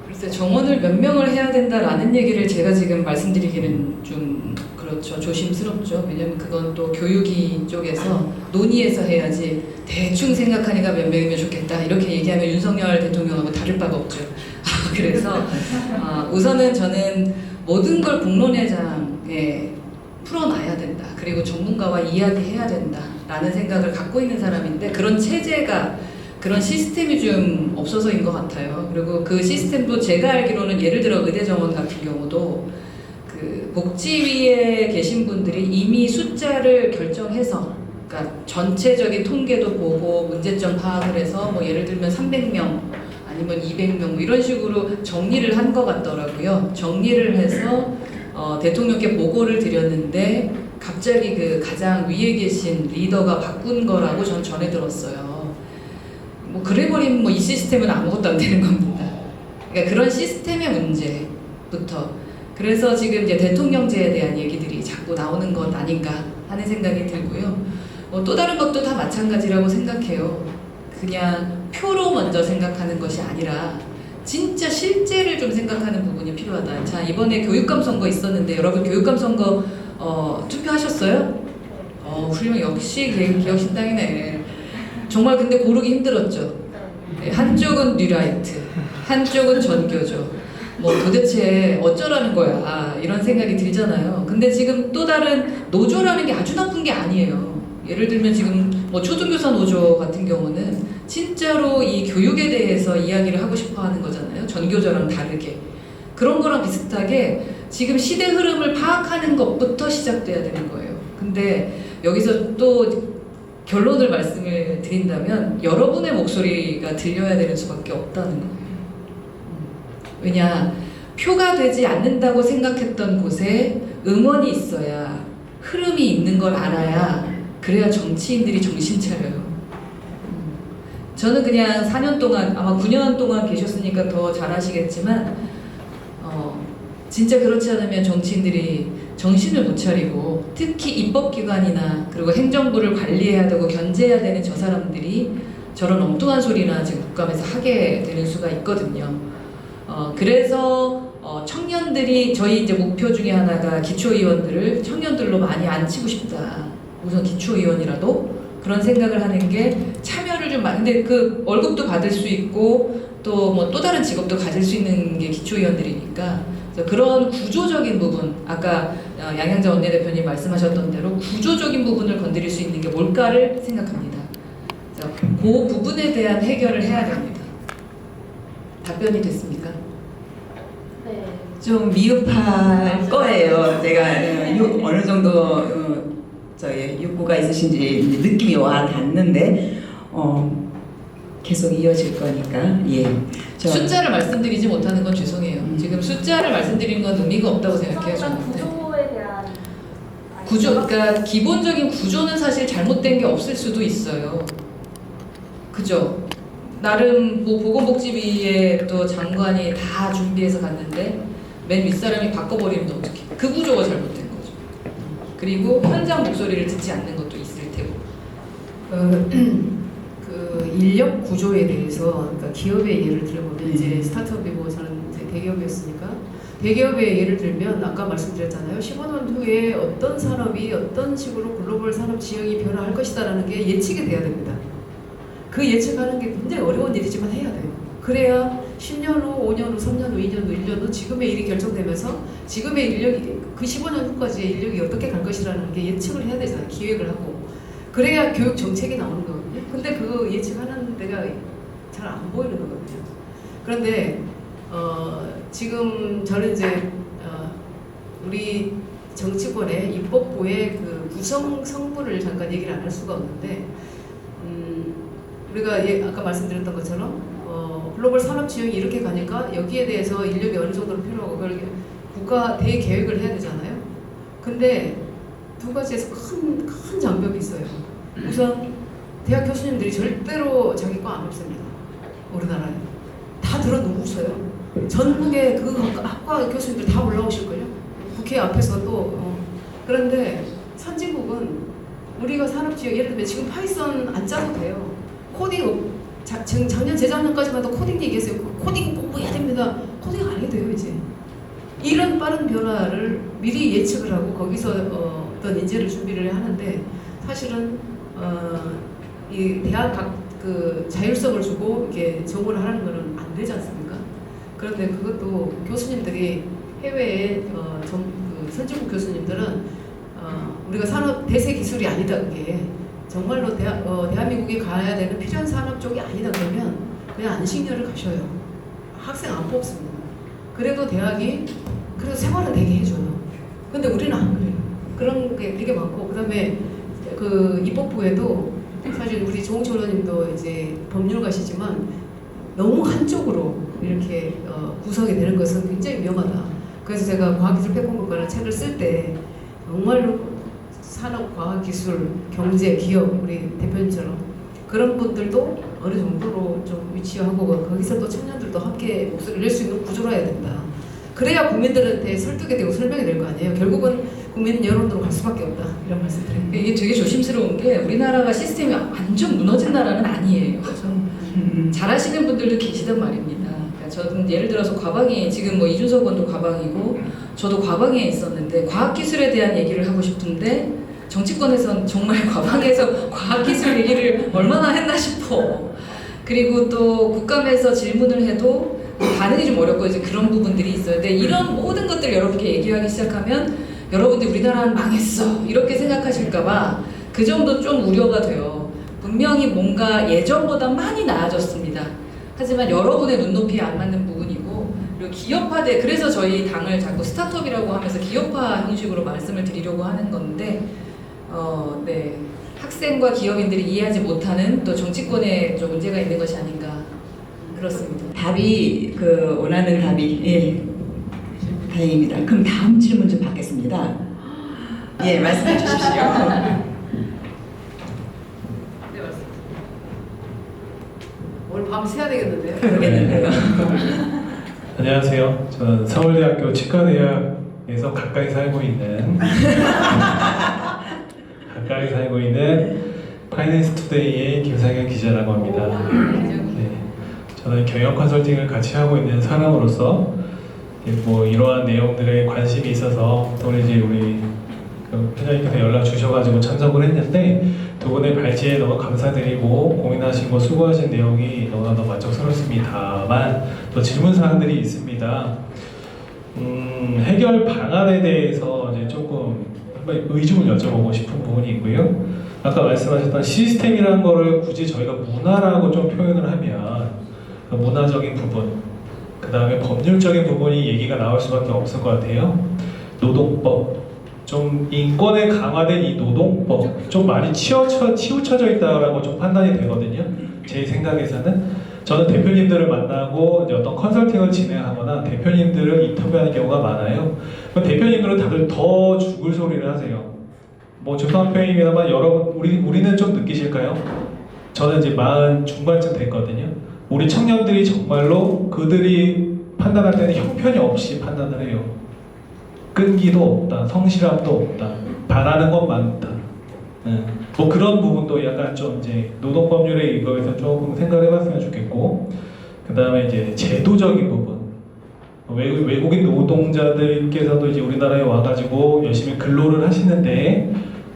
글쎄 정원을 몇 명을 해야 된다라는 얘기를 제가 지금 말씀드리기는 좀 그렇죠. 조심스럽죠. 왜냐면 그건 또 교육위 쪽에서 논의해서 해야지 대충 생각하니까 몇 명이면 좋겠다 이렇게 얘기하면 윤석열 대통령하고 다를 바가 없죠. 그래서 우선은 저는 모든 걸 공론회장에 풀어놔야 된다. 그리고 전문가와 이야기해야 된다라는 생각을 갖고 있는 사람인데 그런 체제가 그런 시스템이 좀 없어서인 것 같아요. 그리고 그 시스템도 제가 알기로는 예를 들어 의대정원 같은 경우도 복지위에 계신 분들이 이미 숫자를 결정해서 그러니까 전체적인 통계도 보고 문제점 파악을 해서 뭐 예를 들면 300명 아니면 200명 뭐 이런 식으로 정리를 한 것 같더라고요. 정리를 해서 대통령께 보고를 드렸는데 갑자기 그 가장 위에 계신 리더가 바꾼 거라고 전 전해 들었어요. 뭐 그래버리면 뭐 이 시스템은 아무것도 안 되는 겁니다. 그러니까 그런 시스템의 문제부터 그래서 지금 이제 대통령제에 대한 얘기들이 자꾸 나오는 것 아닌가 하는 생각이 들고요. 또 다른 것도 다 마찬가지라고 생각해요. 그냥 표로 먼저 생각하는 것이 아니라 진짜 실제를 좀 생각하는 부분이 필요하다. 자, 이번에 교육감 선거 있었는데 여러분 교육감 선거 투표하셨어요? 훌륭 역시 개혁신당이네. 정말 근데 고르기 힘들었죠. 한쪽은 뉴라이트, 한쪽은 전교조. 뭐 도대체 어쩌라는 거야 이런 생각이 들잖아요. 근데 지금 또 다른 노조라는 게 아주 나쁜 게 아니에요. 예를 들면 지금 뭐 초등교사 노조 같은 경우는 진짜로 이 교육에 대해서 이야기를 하고 싶어 하는 거잖아요. 전교조랑 다르게. 그런 거랑 비슷하게 지금 시대 흐름을 파악하는 것부터 시작돼야 되는 거예요. 근데 여기서 또 결론을 말씀을 드린다면 여러분의 목소리가 들려야 되는 수밖에 없다는 거예요. 왜냐, 표가 되지 않는다고 생각했던 곳에 응원이 있어야 흐름이 있는 걸 알아야 그래야 정치인들이 정신 차려요. 저는 그냥 4년 동안 아마 9년 동안 계셨으니까 더 잘하시겠지만 진짜 그렇지 않으면 정치인들이 정신을 못 차리고 특히 입법기관이나 그리고 행정부를 관리해야 되고 견제해야 되는 저 사람들이 저런 엉뚱한 소리나 지금 국감에서 하게 되는 수가 있거든요. 그래서 청년들이 저희 이제 목표 중에 하나가 기초의원들을 청년들로 많이 앉히고 싶다. 우선 기초의원이라도 그런 생각을 하는 게 참여를 좀 많이. 근데 그 월급도 받을 수 있고 또 뭐 또 다른 직업도 가질 수 있는 게 기초의원들이니까 그래서 그런 구조적인 부분 아까 양양자 원내대표님 말씀하셨던 대로 구조적인 부분을 건드릴 수 있는 게 뭘까를 생각합니다. 그래서 그 부분에 대한 해결을 해야 됩니다. 답변이 됐습니까? 네. 좀 미흡할 거예요. 제가 어느 정도 저희 욕구가 있으신지 느낌이 와 닿는데 계속 이어질 거니까 숫자를 말씀드리지 못하는 건 죄송해요. 지금 숫자를 말씀드리는 건 의미가 없다고 생각해요. 일단 저는. 구조에 대한 구조, 그러니까 기본적인 구조는 사실 잘못된 게 없을 수도 있어요. 그죠? 나름 뭐 보건복지위에 또 장관이 다 준비해서 갔는데 맨 윗사람이 바꿔버리면 어떡해. 그 구조가 잘못된 거죠. 그리고 현장 목소리를 듣지 않는 것도 있을 테고. 그 인력 구조에 대해서 그러니까 기업의 예를 들어보면 이제 스타트업이고 저는 이제 대기업이었으니까 대기업의 예를 들면 아까 말씀드렸잖아요. 15년 후에 어떤 산업이 어떤 식으로 글로벌 산업 지형이 변화할 것이다라는 게 예측이 돼야 됩니다. 그 예측하는 게 굉장히 어려운 일이지만 해야 돼요. 그래야 10년 후, 5년 후, 3년 후, 2년 후, 1년 후 지금의 일이 결정되면서 지금의 인력이 그 15년 후까지의 인력이 어떻게 갈 것이라는 게 예측을 해야 되잖아요. 기획을 하고. 그래야 교육 정책이 나오는 거거든요. 근데 그 예측하는 데가 잘 안 보이는 거거든요. 그런데 지금 저는 이제 우리 정치권의 입법부의 그 구성 성분을 잠깐 얘기를 안 할 수가 없는데 우리가 아까 말씀드렸던 것처럼 글로벌 산업 지형이 이렇게 가니까 여기에 대해서 인력이 어느 정도로 필요하고 그걸 국가 대계획을 해야 되잖아요. 근데 두 가지에서 큰 장벽이 있어요. 우선 대학 교수님들이 절대로 자기 거 안 없습니다. 우리나라에 다 들어놓고서요. 전국의 그 학과 교수님들 다 올라오실걸요. 국회 앞에서도 그런데 선진국은 우리가 산업지역 예를 들면 지금 파이썬 안 짜도 돼요. 코딩 작년 재작년까지만 해도 코딩 얘기했어요. 코딩 공부해야 됩니다. 코딩 안 해도 돼요 이제. 이런 빠른 변화를 미리 예측을 하고 거기서 어떤 인재를 준비를 하는데 사실은 이 대학 각 그 자율성을 주고 이렇게 정보를 하라는 거는 안 되지 않습니까? 그런데 그것도 교수님들이 해외에 그 선진국 교수님들은 우리가 산업 대세 기술이 아니다 그게 정말로 대한민국이 가야 되는 필요한 산업 쪽이 아니다 그러면 그냥 안식년을 가셔요. 학생 안 뽑습니다. 그래도 대학이 그래도 생활은 되게 해줘요. 근데 우리는 안 그래요. 그런 게 되게 많고 그다음에 그 입법부에도 사실 우리 조홍철 의원님도 이제 법률가시지만 너무 한쪽으로 이렇게 구성이 되는 것은 굉장히 위험하다. 그래서 제가 과학기술패권국가라는 책을 쓸 때 정말로 산업, 과학기술, 경제, 기업 우리 대표님처럼 그런 분들도 어느 정도로 좀 위치하고 거기서 또 청년들도 함께 목소리를 낼 수 있는 구조로 해야 된다. 그래야 국민들한테 설득이 되고 설명이 될 거 아니에요. 결국은 국민은 여론으로 갈 수밖에 없다. 이런 말씀 드립니다. 이게 되게 조심스러운 게 우리나라가 시스템이 완전 무너진 나라는 아니에요. 잘하시는 분들도 계시단 말입니다. 그러니까 저는 예를 들어서 과방에 지금 뭐 이준석 의원도 과방이고 저도 과방에 있었는데 과학기술에 대한 얘기를 하고 싶은데 정치권에선 정말 과방에서 과학기술 얘기를 얼마나 했나 싶어. 그리고 또 국감에서 질문을 해도 반응이 좀 어렵고 이제 그런 부분들이 있어요. 근데 이런 모든 것들을 여러분께 얘기하기 시작하면 여러분들 우리나라는 망했어 이렇게 생각하실까봐 그 정도 좀 우려가 돼요. 분명히 뭔가 예전보다 많이 나아졌습니다. 하지만 여러분의 눈높이에 안 맞는 부분이고 그리고 기업화돼 그래서 저희 당을 자꾸 스타트업이라고 하면서 기업화 형식으로 말씀을 드리려고 하는 건데 네. 학생과 기업인들이 이해하지 못하는 또 정치권에 좀 문제가 있는 것이 아닌가 그렇습니다. 답이 그 원하는 답이 예. 다행입니다. 그럼 다음 질문 좀 받겠습니다. 예, 말씀해 주십시오. 네, 맞습니다. 오늘 밤 새야 되겠는데요? 그러겠는데요. 안녕하세요. 저는 서울대학교 치과대학에서 가까이 살고 있는 파이낸스 투데이의 김상현 기자라고 합니다. 네, 저는 경영 컨설팅을 같이 하고 있는 사람으로서 뭐 이러한 내용들에 관심이 있어서 또 이제 우리 회장님께서 연락 주셔가지고 참석을 했는데 두 분의 발제에 너무 감사드리고 고민하시고 수고하신 내용이 너무나도 만족스럽습니다만 또 질문 사항들이 있습니다. 해결 방안에 대해서 이제 조금 한번 의중을 여쭤보고 싶은 부분이 있고요. 아까 말씀하셨던 시스템이라는 거를 굳이 저희가 문화라고 좀 표현을 하면 그 문화적인 부분, 그 다음에 법률적인 부분이 얘기가 나올 수밖에 없을 것 같아요. 노동법, 좀 인권에 강화된 이 노동법 좀 많이 치우쳐져 있다라고 좀 판단이 되거든요. 제 생각에서는 저는 대표님들을 만나고 이제 어떤 컨설팅을 진행하거나 대표님들을 인터뷰하는 경우가 많아요. 그럼 대표님들은 다들 더 죽을 소리를 하세요. 뭐 죄송한 표현입니다만 여러분 우리는 좀 느끼실까요? 저는 이제 40 중반쯤 됐거든요. 우리 청년들이 정말로 그들이 판단할 때는 형편이 없이 판단을 해요. 끈기도 없다, 성실함도 없다, 바라는 건 많다. 뭐 그런 부분도 약간 좀 이제 노동법률에 이거에서 조금 생각해봤으면 좋겠고, 그 다음에 이제 제도적인 부분. 외국인 노동자들께서도 이제 우리나라에 와가지고 열심히 근로를 하시는데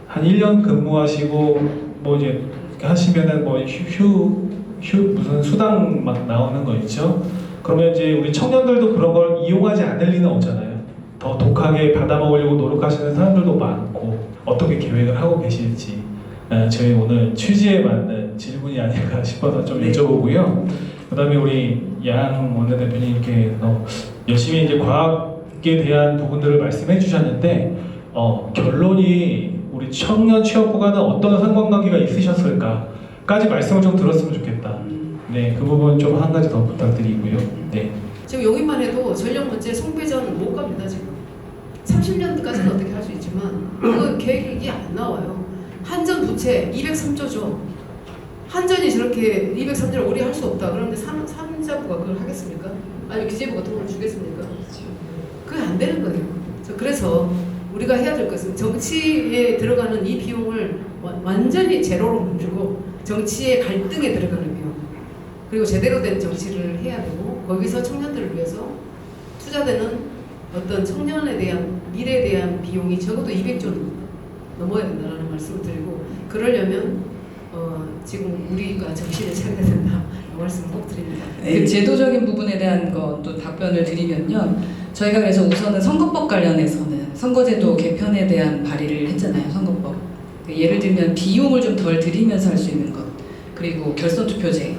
한 1년 근무하시고 뭐 이제 하시면은 뭐 무슨 수당 막 나오는 거 있죠. 그러면 이제 우리 청년들도 그런 걸 이용하지 않을 리는 없잖아요. 더 독하게 받아먹으려고 노력하시는 사람들도 많고 어떻게 계획을 하고 계실지 저희 오늘 취지에 맞는 질문이 아닐까 싶어서 좀 여쭤보고요. 그 다음에 우리 양 원내대표님께서 열심히 이제 과학에 대한 부분들을 말씀해 주셨는데 결론이 우리 청년 취업 보관은 어떤 상관관계가 있으셨을까까지 말씀을 좀 들었으면 좋겠다. 네, 그 부분 좀 한 가지 더 부탁드리고요. 네. 지금 용인만 해도 전력 문제 송배전 못 갑니다 지금. 30년까지는 어떻게 할 수 있지만 그 계획이 안 나와요. 한전 부채 203조죠. 한전이 저렇게 203조를 오래 할 수 없다. 그런데 산자부가 그걸 하겠습니까? 아니 기재부가 돈을 주겠습니까? 그게 안 되는 거예요. 그래서 우리가 해야 될 것은 정치에 들어가는 이 비용을 완전히 제로로 만들고 정치의 갈등에 들어가는 비용 그리고 제대로 된 정치를 해야 되고 거기서 청년들을 위해서 투자되는 어떤 청년에 대한 미래에 대한 비용이 적어도 200조는 넘어야 된다는 말씀을 드리고 그러려면 지금 우리가 정신을 차려야 된다 이 말씀을 꼭 드립니다. 그 제도적인 부분에 대한 것도 답변을 드리면요. 저희가 그래서 우선은 선거법 관련해서는 선거제도 개편에 대한 발의를 했잖아요. 선거법. 예를 들면 비용을 좀 덜 들이면서 할 수 있는 것 그리고 결선투표제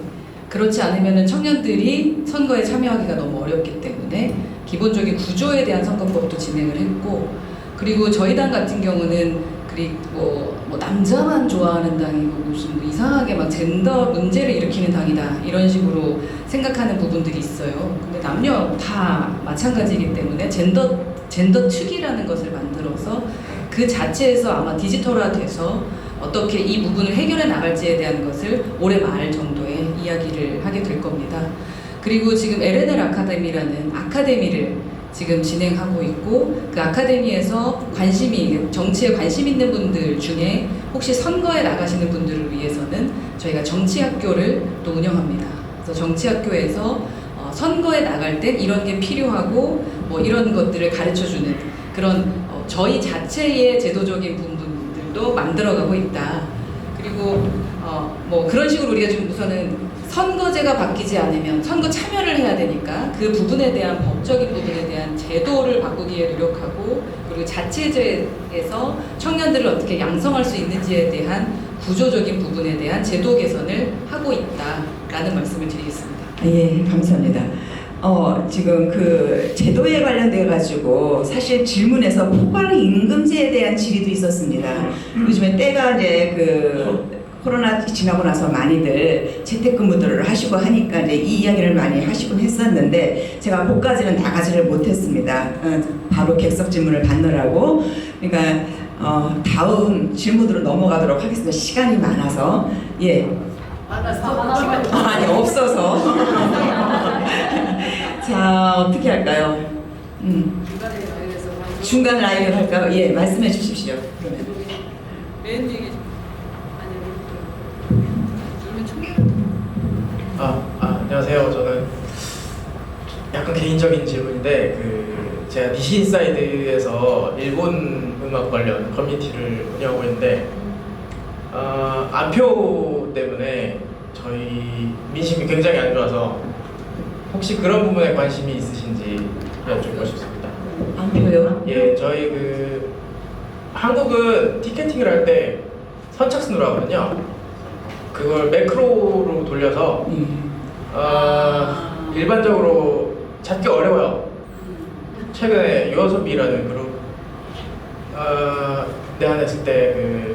그렇지 않으면 청년들이 선거에 참여하기가 너무 어렵기 때문에 기본적인 구조에 대한 선거법도 진행을 했고 그리고 저희 당 같은 경우는 그 그리고 뭐 남자만 좋아하는 당이고 무슨 뭐 이상하게 막 젠더 문제를 일으키는 당이다 이런 식으로 생각하는 부분들이 있어요. 근데 남녀 다 마찬가지이기 때문에 젠더 특이라는 것을 만들어서 그 자체에서 아마 디지털화돼서 어떻게 이 부분을 해결해 나갈지에 대한 것을 올해 말 정도에 이야기를 하게 될 겁니다. 그리고 지금 LNL 아카데미라는 아카데미를 지금 진행하고 있고 그 아카데미에서 정치에 관심 있는 분들 중에 혹시 선거에 나가시는 분들을 위해서는 저희가 정치학교를 또 운영합니다. 그래서 정치학교에서 선거에 나갈 땐 이런 게 필요하고 뭐 이런 것들을 가르쳐주는 그런 저희 자체의 제도적인 부분들도 만들어가고 있다. 그리고 뭐 그런 식으로 우리가 좀 우선은 선거제가 바뀌지 않으면 선거 참여를 해야 되니까 그 부분에 대한 법적인 부분에 대한 제도를 바꾸기에 노력하고 그리고 자체제에서 청년들을 어떻게 양성할 수 있는지에 대한 구조적인 부분에 대한 제도 개선을 하고 있다라는 말씀을 드리겠습니다. 예, 감사합니다. 지금 그 제도에 관련돼 가지고 사실 질문에서 포괄 임금제에 대한 질의도 있었습니다. 요즘에 때가 이제 그 코로나 지나고 나서 많이들 재택근무들을 하시고 하니까 이제 이 이야기를 많이 하시곤 했었는데 제가 그까지는 나가지를 못했습니다. 바로 객석 질문을 받느라고. 그러니까 다음 질문으로 넘어가도록 하겠습니다. 시간이 많아서 예. 아니 없어서. 자 어떻게 할까요? 중간 라인을 할까요? 예 말씀해 주십시오. 그러면. 맨 얘기 안녕하세요. 저는 약간 개인적인 질문인데 제가 니시인사이드에서 일본 음악 관련 커뮤니티를 운영하고 있는데 안표 때문에 저희 민심이 굉장히 안 좋아서 혹시 그런 부분에 관심이 있으신지 여쭙고 싶습니다. 안표요? 예, 저희 한국은 티켓팅을 할 때 선착순으로 하거든요. 그걸 매크로로 돌려서 일반적으로 찾기 어려워요. 최근에 요아소비라는 그룹 내한했을 때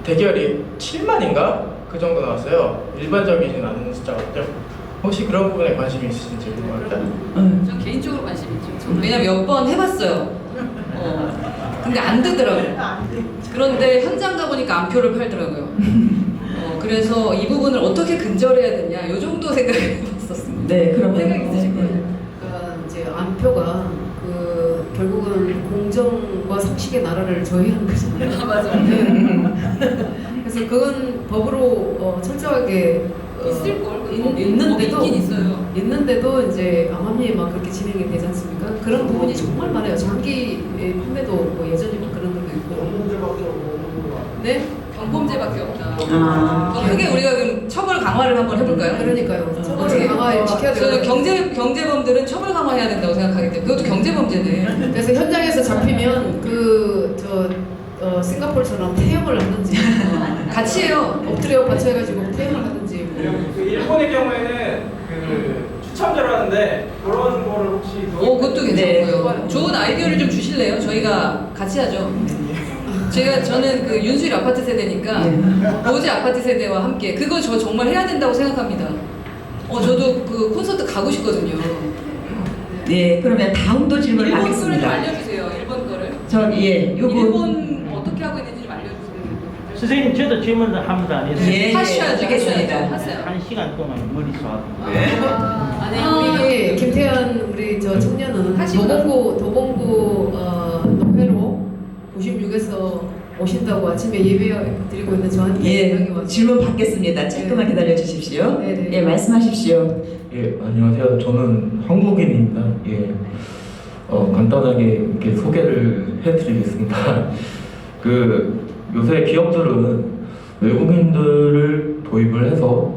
대결이 7만인가? 그 정도 나왔어요. 일반적이진 않은 숫자거든요. 혹시 그런 부분에 관심이 있으신지 궁금합니다. 전 개인적으로 관심 있죠. 왜냐면 몇 번 해봤어요. 근데 안 되더라고요. 그런데 현장 가보니까 안표를 팔더라고요. 그래서 이 부분을 어떻게 근절해야 되냐 이 정도 생각해봤었습니다. 네, 그럼 생각 있으신 거예요? 그러니까 이제 안표가 결국은 공정과 상식의 나라를 저해하는 거잖아요. 맞아요. 그래서 그건 법으로 철저하게 있을 걸. 있는데도 있긴 있어요. 있는데도 이제 암암리에 막 그렇게 진행이 되지 않습니까? 그런 부분이 정말 많아요. 장기 판매도 뭐 예전에 막 그런 것도 있고. 네? 경범죄밖에 없다. 아. 크게 우리가 그럼 처벌 강화를 한번 해볼까요? 그러니까요. 처벌을 강화시켜야 저는 돼요. 경제범들은 처벌 강화해야 된다고 생각하기 때문에 그것도 경제범죄네. 그래서 현장에서 잡히면 싱가포르처럼 퇴영을 하든지 같이 해요. 엎드려 받쳐가지고 퇴영을 하든지 일본의 경우에는 추첨제로 하는데 그런 거를 혹시 그것도 네. 괜찮고요. 좋은 아이디어를 좀 주실래요? 저희가 같이 하죠. 저는 윤수일 아파트 세대니까 모지 아파트 세대와 함께 그거 저 정말 해야 된다고 생각합니다. 저도 그 콘서트 가고 싶거든요. 네, 그러면 다음 또 질문을 일본 거를 좀 하겠습니다. 알려주세요. 일본 거를. 요거 일본 어떻게 하고 있는지 좀 알려주세요. 선생님 저도 질문을 합니다. 안 했어요. 예, 하셔야죠. 하겠습니다. 하세요. 한 시간 동안 머리 쏘았고. 아니 우리 김태현 우리 저 청년은 도봉구 노회로 96에서 오신다고 아침에 예배 드리고 있는 저한테 연락이 예, 왔어요. 질문 받겠습니다. 조금만 기다려 주십시오. 네, 네. 예, 말씀하십시오. 예, 안녕하세요. 저는 한국인입니다. 예, 간단하게 이렇게 소개를 해드리겠습니다. 요새 기업들은 외국인들을 도입을 해서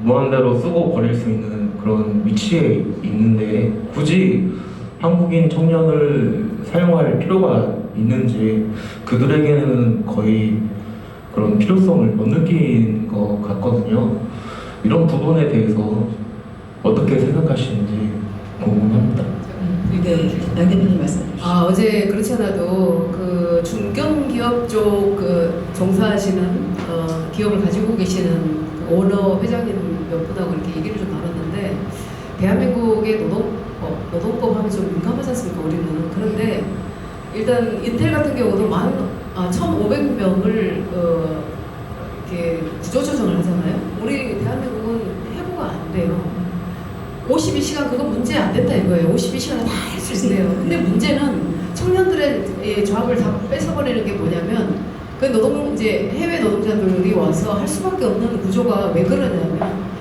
무한대로 쓰고 버릴 수 있는 그런 위치에 있는데 굳이 한국인 청년을 사용할 필요가 있는지 그들에게는 거의 그런 필요성을 못 느낀 것 같거든요. 이런 부분에 대해서 어떻게 생각하시는지 궁금합니다. 네, 양 대표님 말씀. 어제 그렇지 않아도 중견기업 기업을 가지고 계시는 그 오너 회장님 몇 분하고 이렇게 얘기를 좀 나눴는데 대한민국의 노동법 하면 좀 민감하지 않습니까 우리는. 그런데 일단 인텔 같은 경우도 1,500명을 이렇게 구조조정을 하잖아요. 우리 대한민국은 해고가 안 돼요. 52시간 그거 문제 안 된다 이거예요. 52시간은 다 할 수 있어요. 근데 문제는 청년들의 조합을 다 뺏어버리는 게 뭐냐면 그 이제 해외 노동자들이 와서 할 수밖에 없는 구조가 왜 그러냐면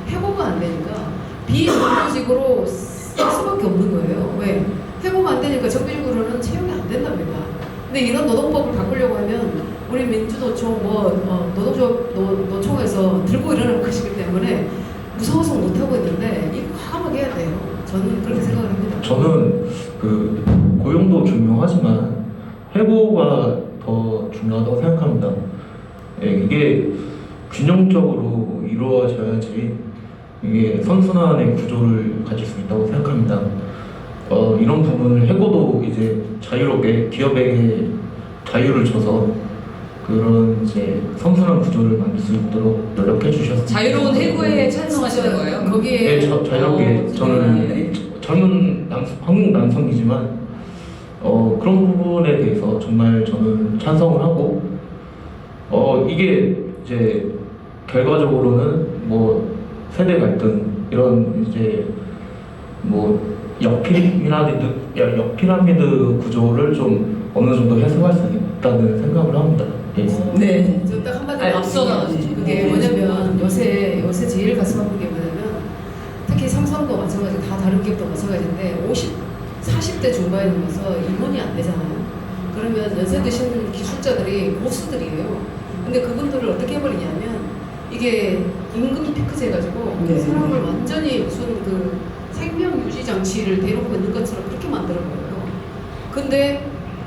해고가 안 되니까 비정규직으로 쓸 수밖에 없는 거예요. 왜? 해고가 안 되니까 정규직으로는 채용이 안 된답니다. 근데 이런 노동법을 바꾸려고 하면 우리 민주노총 노총에서 들고 일어날 것이기 때문에 무서워서 못 하고 있는데 이거 과감하게 해야 돼요. 저는 그렇게 생각을 합니다. 저는 그 고용도 중요하지만 해고가 더 중요하다고 생각합니다. 예, 이게 균형적으로 이루어져야지 이게 선순환의 구조를 가질 수 있다고 생각합니다. 이런 부분을 해고도 이제 자유롭게 기업에게 자유를 줘서 그런 이제 선순환 구조를 만들 수 있도록 노력해 주셨습니다. 자유로운 해고에 찬성하시는 거예요? 거기에 네, 자유롭게 저는 젊은 한국 남성이지만 그런 부분에 대해서 정말 저는 찬성을 하고 이게 이제 결과적으로는 뭐 세대 갈등 이런 이제 뭐 역피라미드 구조를 좀 어느 정도 해소할 수 있다는 생각을 합니다. 예. 네. 저 딱 한마디 앞서 나가시죠. 그게 뭐냐면 요새 제일 가슴 아픈 게 뭐냐면 특히 삼성도 마찬가지 다 다른 기업도 마찬가지인데 40대 중반에 넘어서 임원이 안 되잖아요. 그러면 연세 드신 기술자들이 고수들이에요. 근데 그분들을 어떻게 해버리냐면 이게 임금 피크제 가지고 네. 사람을 완전히 무슨 그 생명 유지 장치를 대놓고 있는 것처럼 그렇게 만들어버려요.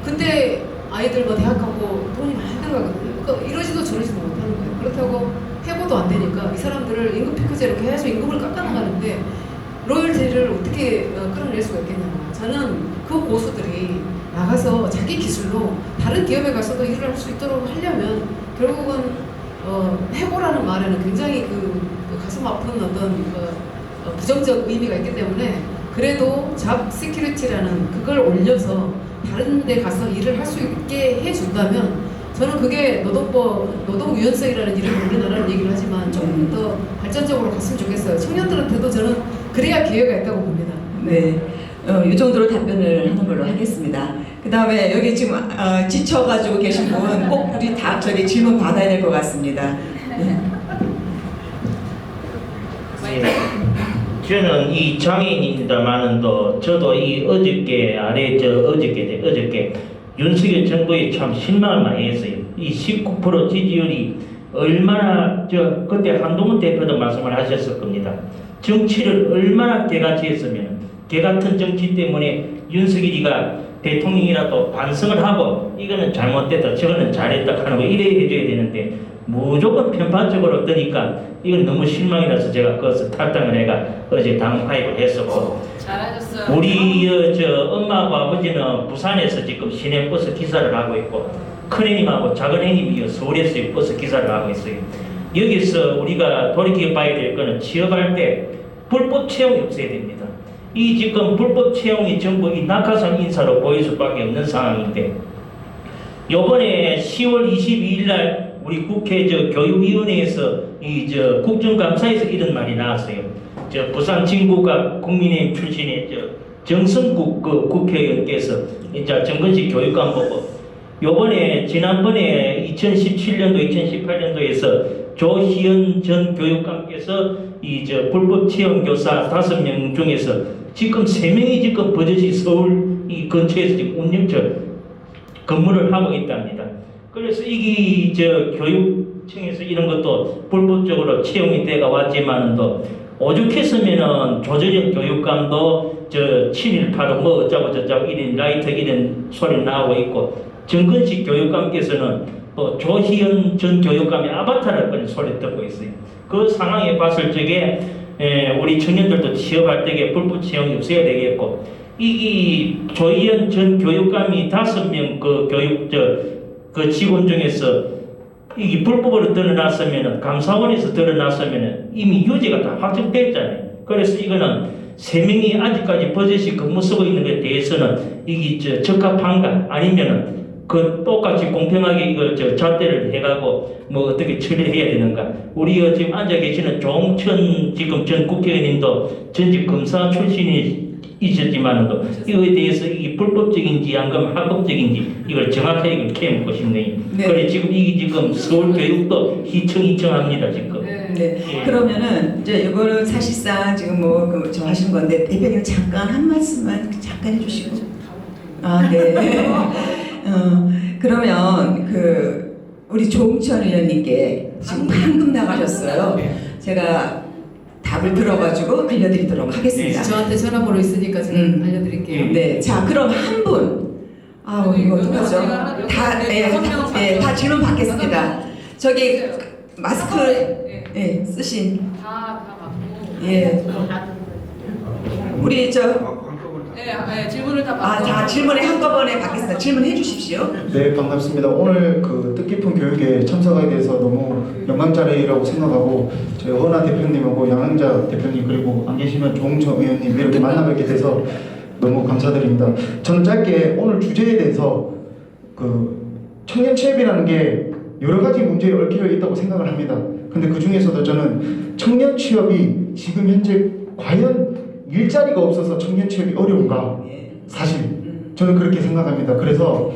근데 아이들 뭐 대학 가고 돈이 많이 들어가거든요. 그러니까 이러지도 저러지도 못하는 거예요. 그렇다고 해고도 안 되니까 이 사람들을 임금 피크제로 계속 임금을 깎아나가는데 로열티를 어떻게 끌어낼 수가 있겠냐고. 저는 그 고수들이 나가서 자기 기술로 다른 기업에 가서도 일을 할 수 있도록 하려면 결국은 해고라는 말에는 굉장히 그 가슴 아픈 어떤 부정적 의미가 있기 때문에 그래도 잡 시큐리티라는 그걸 올려서 다른 데 가서 일을 할 수 있게 해준다면 저는 그게 노동유연성이라는 이름을 우리나라는 얘기를 하지만 조금 더 발전적으로 갔으면 좋겠어요. 청년들한테도 저는 그래야 기회가 있다고 봅니다. 네. 이 정도로 답변을 하는 걸로 하겠습니다. 그 다음에 여기 지금 지쳐가지고 계신 분 꼭 우리 다 저기 질문 받아야 될 것 같습니다. 네. 저는 이 장애인입니다만은 저도 이 어저께 윤석열 정부에 참 실망을 많이 했어요. 이 19% 지지율이 얼마나 그때 한동훈 대표도 말씀을 하셨을 겁니다. 정치를 얼마나 개같이 했으면 개같은 정치 때문에 윤석열이가 대통령이라도 반성을 하고 이거는 잘못됐다 저거는 잘했다 하는 거 이래 해줘야 되는데 무조건 편파적으로 뜨니까 이건 너무 실망이라서 제가 그것을 탈당을 해가 어제 당파입을 했었고 잘하셨어요. 우리 엄마하고 아버지는 부산에서 지금 시내버스 기사를 하고 있고 큰애님하고 작은애님이 서울에서 버스 기사를 하고 있어요. 여기서 우리가 돌이켜봐야 될 거는 취업할 때 불법 채용이 없어야 됩니다. 이 지금 불법 채용이 전부 이 낙하산 인사로 보일 수밖에 없는 상황인데 요번에 10월 22일 날 우리 국회 교육위원회에서 국정감사에서 이런 말이 나왔어요. 부산 진구가 국민의힘 출신의 정성국 국회의원께서 이제 정근식 교육감 보고 요번에 지난번에 2017년도 2018년도에서 조희연 전 교육감께서 불법 채용 교사 5명 중에서 지금 3명이 지금 버젓이 서울 이 근처에서 지금 근무를 하고 있답니다. 그래서 이게 교육청에서 이런 것도 불법적으로 채용이 돼가 왔지만은 또 오죽했으면은 조전현 교육감도 7.18로 뭐 어쩌고 저쩌고 이런 라이트 이런 소리 나오고 있고 정근식 교육감께서는 또 조희연 전 교육감의 아바타를 그런 소리 듣고 있어요. 그 상황에 봤을 적에 우리 청년들도 취업할 때에 불법 채용이 없어야 되겠고 이 조희연 전 교육감이 5명 그 직원 중에서 이게 불법으로 드러났으면은 감사원에서 드러났으면은 이미 유죄가 다 확정됐잖아요. 그래서 이거는 3명이 아직까지 버젓이 근무 쓰고 있는 것에 대해서는 이게 적합한가 아니면은 그 똑같이 공평하게 이걸 잣대를 해가고 뭐 어떻게 처리를 해야 되는가. 우리 지금 앉아 계시는 조홍천 지금 전 국회의원님도 전직 검사 출신이셨지만도 이거에 대해서 이게 불법적인지 아니면 합법적인지 이걸 정확하게 이걸 캐묻고 싶네요. 네. 그래 지금 이게 지금 서울 교육도 희청희청합니다 지금. 네. 네. 예. 그러면은 이제 이거는 사실상 지금 저 하신 건데 대표님 잠깐 한 말씀만 잠깐 해주시고. 아 네. 그러면 우리 조홍천 의원님께 지금 방금 나가셨어요. 제가 답을 들어가지고 알려드리도록 하겠습니다. 저한테 전화번호 있으니까 제가 알려드릴게요. 네, 자 그럼 한 분. 아우 이거 어떡하죠? 다 질문 받겠습니다. 저기 마스크 쓰신 다 맞고. 예 우리 질문을 다 다 질문에 한꺼번에 받겠습니다. 질문해 주십시오. 네, 반갑습니다. 오늘 뜻깊은 교육에 참석하게 돼서 너무 영광자리라고 생각하고 저희 허나 대표님하고 양양자 대표님 그리고 안 계시면 조홍천 의원님 이렇게 만나뵙게 돼서 너무 감사드립니다. 저는 짧게 오늘 주제에 대해서 청년 취업이라는 게 여러 가지 문제에 얽혀 있다고 생각을 합니다. 근데 그 중에서도 저는 청년 취업이 지금 현재 과연 일자리가 없어서 청년 취업이 어려운가? 사실 저는 그렇게 생각합니다. 그래서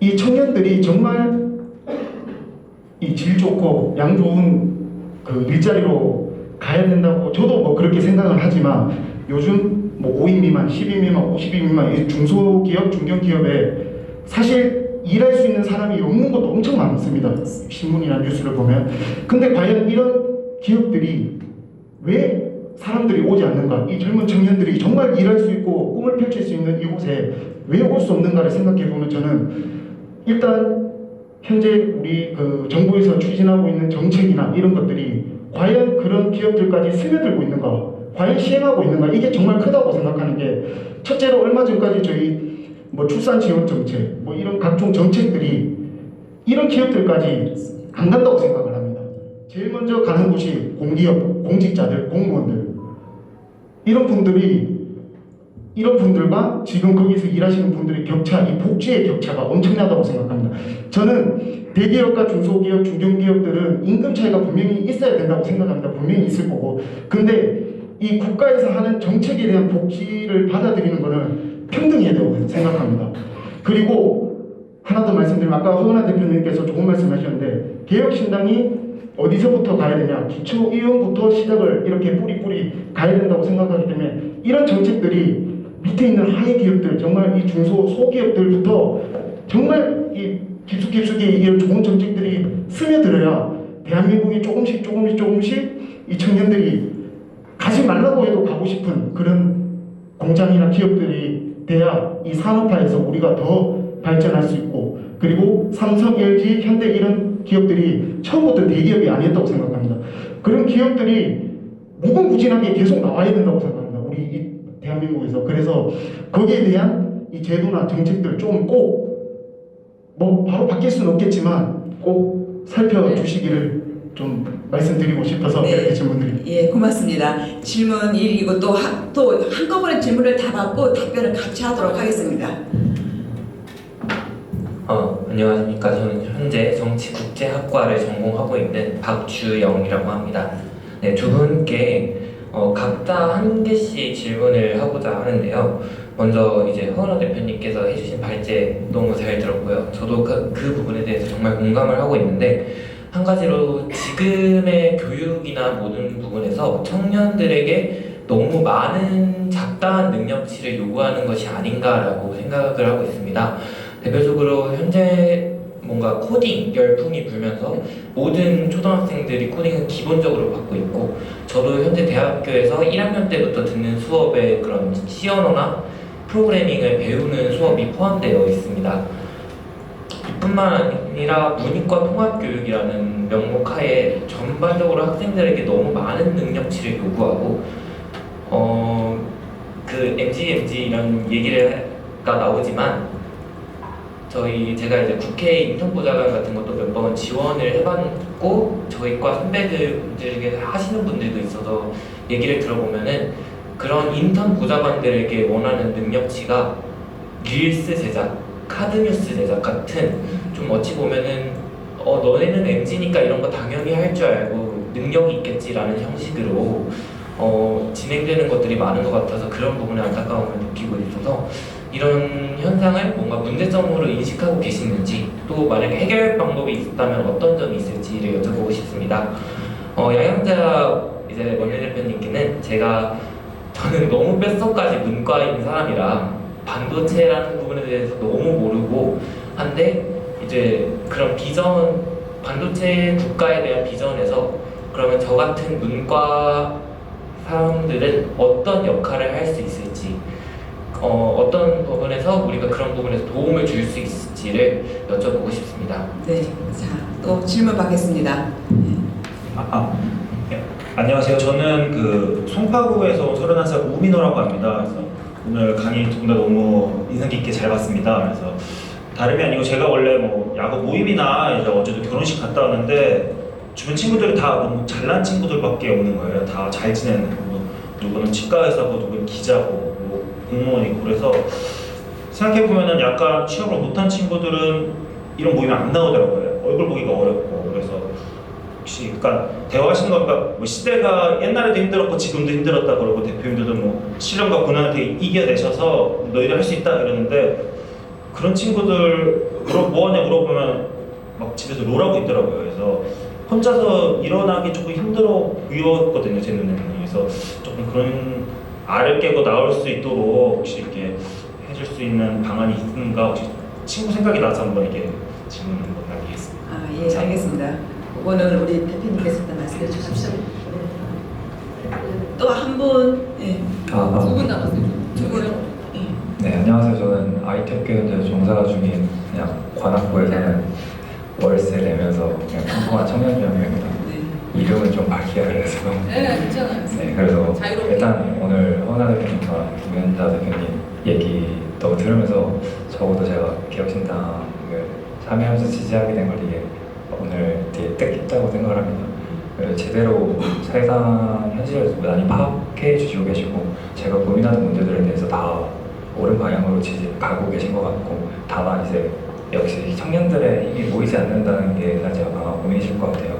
이 청년들이 정말 이 질 좋고 양 좋은 일자리로 가야 된다고 저도 그렇게 생각을 하지만 요즘 5인 미만, 10인 미만, 50인 미만 이 중소기업, 중견기업에 사실 일할 수 있는 사람이 없는 것도 엄청 많습니다. 신문이나 뉴스를 보면. 근데 과연 이런 기업들이 왜 사람들이 오지 않는가? 이 젊은 청년들이 정말 일할 수 있고 꿈을 펼칠 수 있는 이곳에 왜 올 수 없는가를 생각해 보면 저는 일단 현재 우리 정부에서 추진하고 있는 정책이나 이런 것들이 과연 그런 기업들까지 스며들고 있는가? 과연 시행하고 있는가? 이게 정말 크다고 생각하는 게 첫째로 얼마 전까지 저희 출산 지원 정책 이런 각종 정책들이 이런 기업들까지 안 간다고 생각을 합니다. 제일 먼저 가는 곳이 공기업, 공직자들, 공무원들 이런 분들과 지금 거기서 일하시는 분들의 격차, 이 복지의 격차가 엄청나다고 생각합니다. 저는 대기업과 중소기업, 중견기업들은 임금 차이가 분명히 있어야 된다고 생각합니다. 분명히 있을 거고. 근데 이 국가에서 하는 정책에 대한 복지를 받아들이는 것은 평등해야 된다고 생각합니다. 그리고 하나 더 말씀드리면 아까 허은하 대표님께서 좋은 말씀 하셨는데 개혁신당이 어디서부터 가야 되냐? 기초의원부터 시작을 이렇게 뿌리 가야 된다고 생각하기 때문에 이런 정책들이 밑에 있는 하위 기업들 정말 이 소기업들부터 정말 이 깊숙이 이런 좋은 정책들이 스며들어야 대한민국이 조금씩 이 청년들이 가지 말라고 해도 가고 싶은 그런 공장이나 기업들이 돼야 이 산업화에서 우리가 더 발전할 수 있고 그리고 삼성, LG, 현대 이런 기업들이 처음부터 대기업이 아니었다고 생각합니다. 그런 기업들이 무궁무진하게 계속 나와야 된다고 생각합니다. 우리 이 대한민국에서. 그래서 거기에 대한 이 제도나 정책들 좀 꼭 바로 바뀔 수는 없겠지만 꼭 살펴주시기를 좀 말씀드리고 싶어서 이렇게 질문드립니다. 예, 고맙습니다. 질문 1이고 또 한꺼번에 질문을 다 받고 답변을 같이 하도록 하겠습니다. 안녕하십니까. 저는 현재 정치국제학과를 전공하고 있는 박주영이라고 합니다. 네, 두 분께 각자 한 개씩 질문을 하고자 하는데요. 먼저 이제 허은하 대표님께서 해주신 발제 너무 잘 들었고요. 저도 그 부분에 대해서 정말 공감을 하고 있는데 한 가지로 지금의 교육이나 모든 부분에서 청년들에게 너무 많은 잡다한 능력치를 요구하는 것이 아닌가라고 생각을 하고 있습니다. 대표적으로 현재 뭔가 코딩 열풍이 불면서 모든 초등학생들이 코딩을 기본적으로 받고 있고 저도 현재 대학교에서 1학년 때부터 듣는 수업에 그런 C 언어나 프로그래밍을 배우는 수업이 포함되어 있습니다. 뿐만 아니라 문이과 통합교육이라는 명목하에 전반적으로 학생들에게 너무 많은 능력치를 요구하고 MG 이런 얘기가 나오지만 제가 이제 국회 인턴보좌관 같은 것도 몇 번 지원을 해봤고 저희 과 선배들 중에 하시는 분들도 있어서 얘기를 들어보면은 그런 인턴 보좌관들에게 원하는 능력치가 릴스 제작, 카드뉴스 제작 같은 좀 어찌 보면은 너네는 MZ니까 이런 거 당연히 할 줄 알고 능력이 있겠지라는 형식으로 진행되는 것들이 많은 것 같아서 그런 부분에 안타까움을 느끼고 있어서 이런 현상을 뭔가 문제점으로 인식하고 계시는지 또 만약에 해결 방법이 있다면 어떤 점이 있을지를 여쭤보고 싶습니다. 양양자 이제 원내 대표님께는 저는 너무 뼛속까지 문과인 사람이라 반도체라는 부분에 대해서 너무 모르고 한데 이제 그런 비전 반도체 국가에 대한 비전에서 그러면 저 같은 문과 사람들은 어떤 역할을 할 수 있을지 어떤 부분에서 우리가 그런 부분에서 도움을 줄 수 있을지를 여쭤보고 싶습니다. 네, 자, 또 질문 받겠습니다. 네. 안녕하세요. 저는 그 송파구에서 온 31살 우민호라고 합니다. 그래서 오늘 강의 두 분 다 너무 인상 깊게 잘 봤습니다. 그래서 다름이 아니고 제가 원래 뭐 야구 모임이나 이제 어제도 결혼식 갔다 왔는데 주변 친구들이 다 너무 잘난 친구들밖에 없는 거예요. 다 잘 지내는 거. 누구는 치과 의사고 누구는 기자고 공무원이고 그래서 생각해보면은 약간 취업을 못한 친구들은 이런 모임에 안 나오더라고요. 얼굴 보기가 어렵고 그래서 혹시 그러니까 대화하시는 거니까 뭐 시대가 옛날에도 힘들었고 지금도 힘들었다 그러고 대표님들도 뭐 시련과 고난을 되게 이겨내셔서 너희들 할 수 있다 이러는데 그런 친구들 뭐하냐 물어보면 막 집에서 롤하고 있더라고요. 그래서 혼자서 일어나기 조금 힘들어 보였거든요, 제 눈에는. 그래서 조금 그런 알을 깨고 나올 수 있도록 혹시 이렇게 해줄 수 있는 방안이 있는가 혹시 친구 생각이 나서 한번 이렇게 질문 한번 남기겠습니다. 예, 알겠습니다. 그거는 우리 대표님께서 또 말씀해 주십시오. 또 한 분, 예. 두 분 남았어요. 두 분요? 네, 안녕하세요. 저는 IT 현재 종사 중인 그냥 관악구에 사는 월세 내면서 그냥 평범한 청년이입니다. 이름은 좀 밝혀야 해서. 네, 괜찮아요. 네, 그래서 자유롭게. 일단 오늘 허나 대표님과 김현자 대표님 얘기 또 들으면서 적어도 제가 기업신당을 참여하면서 지지하게 된 걸 이게 오늘 되게 뜻깊다고 생각을 합니다. 그래서 제대로 세상 현실을 많이 파악해 주시고 계시고 제가 고민하는 문제들에 대해서 다 옳은 방향으로 가고 계신 것 같고 다만 이제 역시 청년들의 힘이 모이지 않는다는 게 사실 아마 고민이실 것 같아요.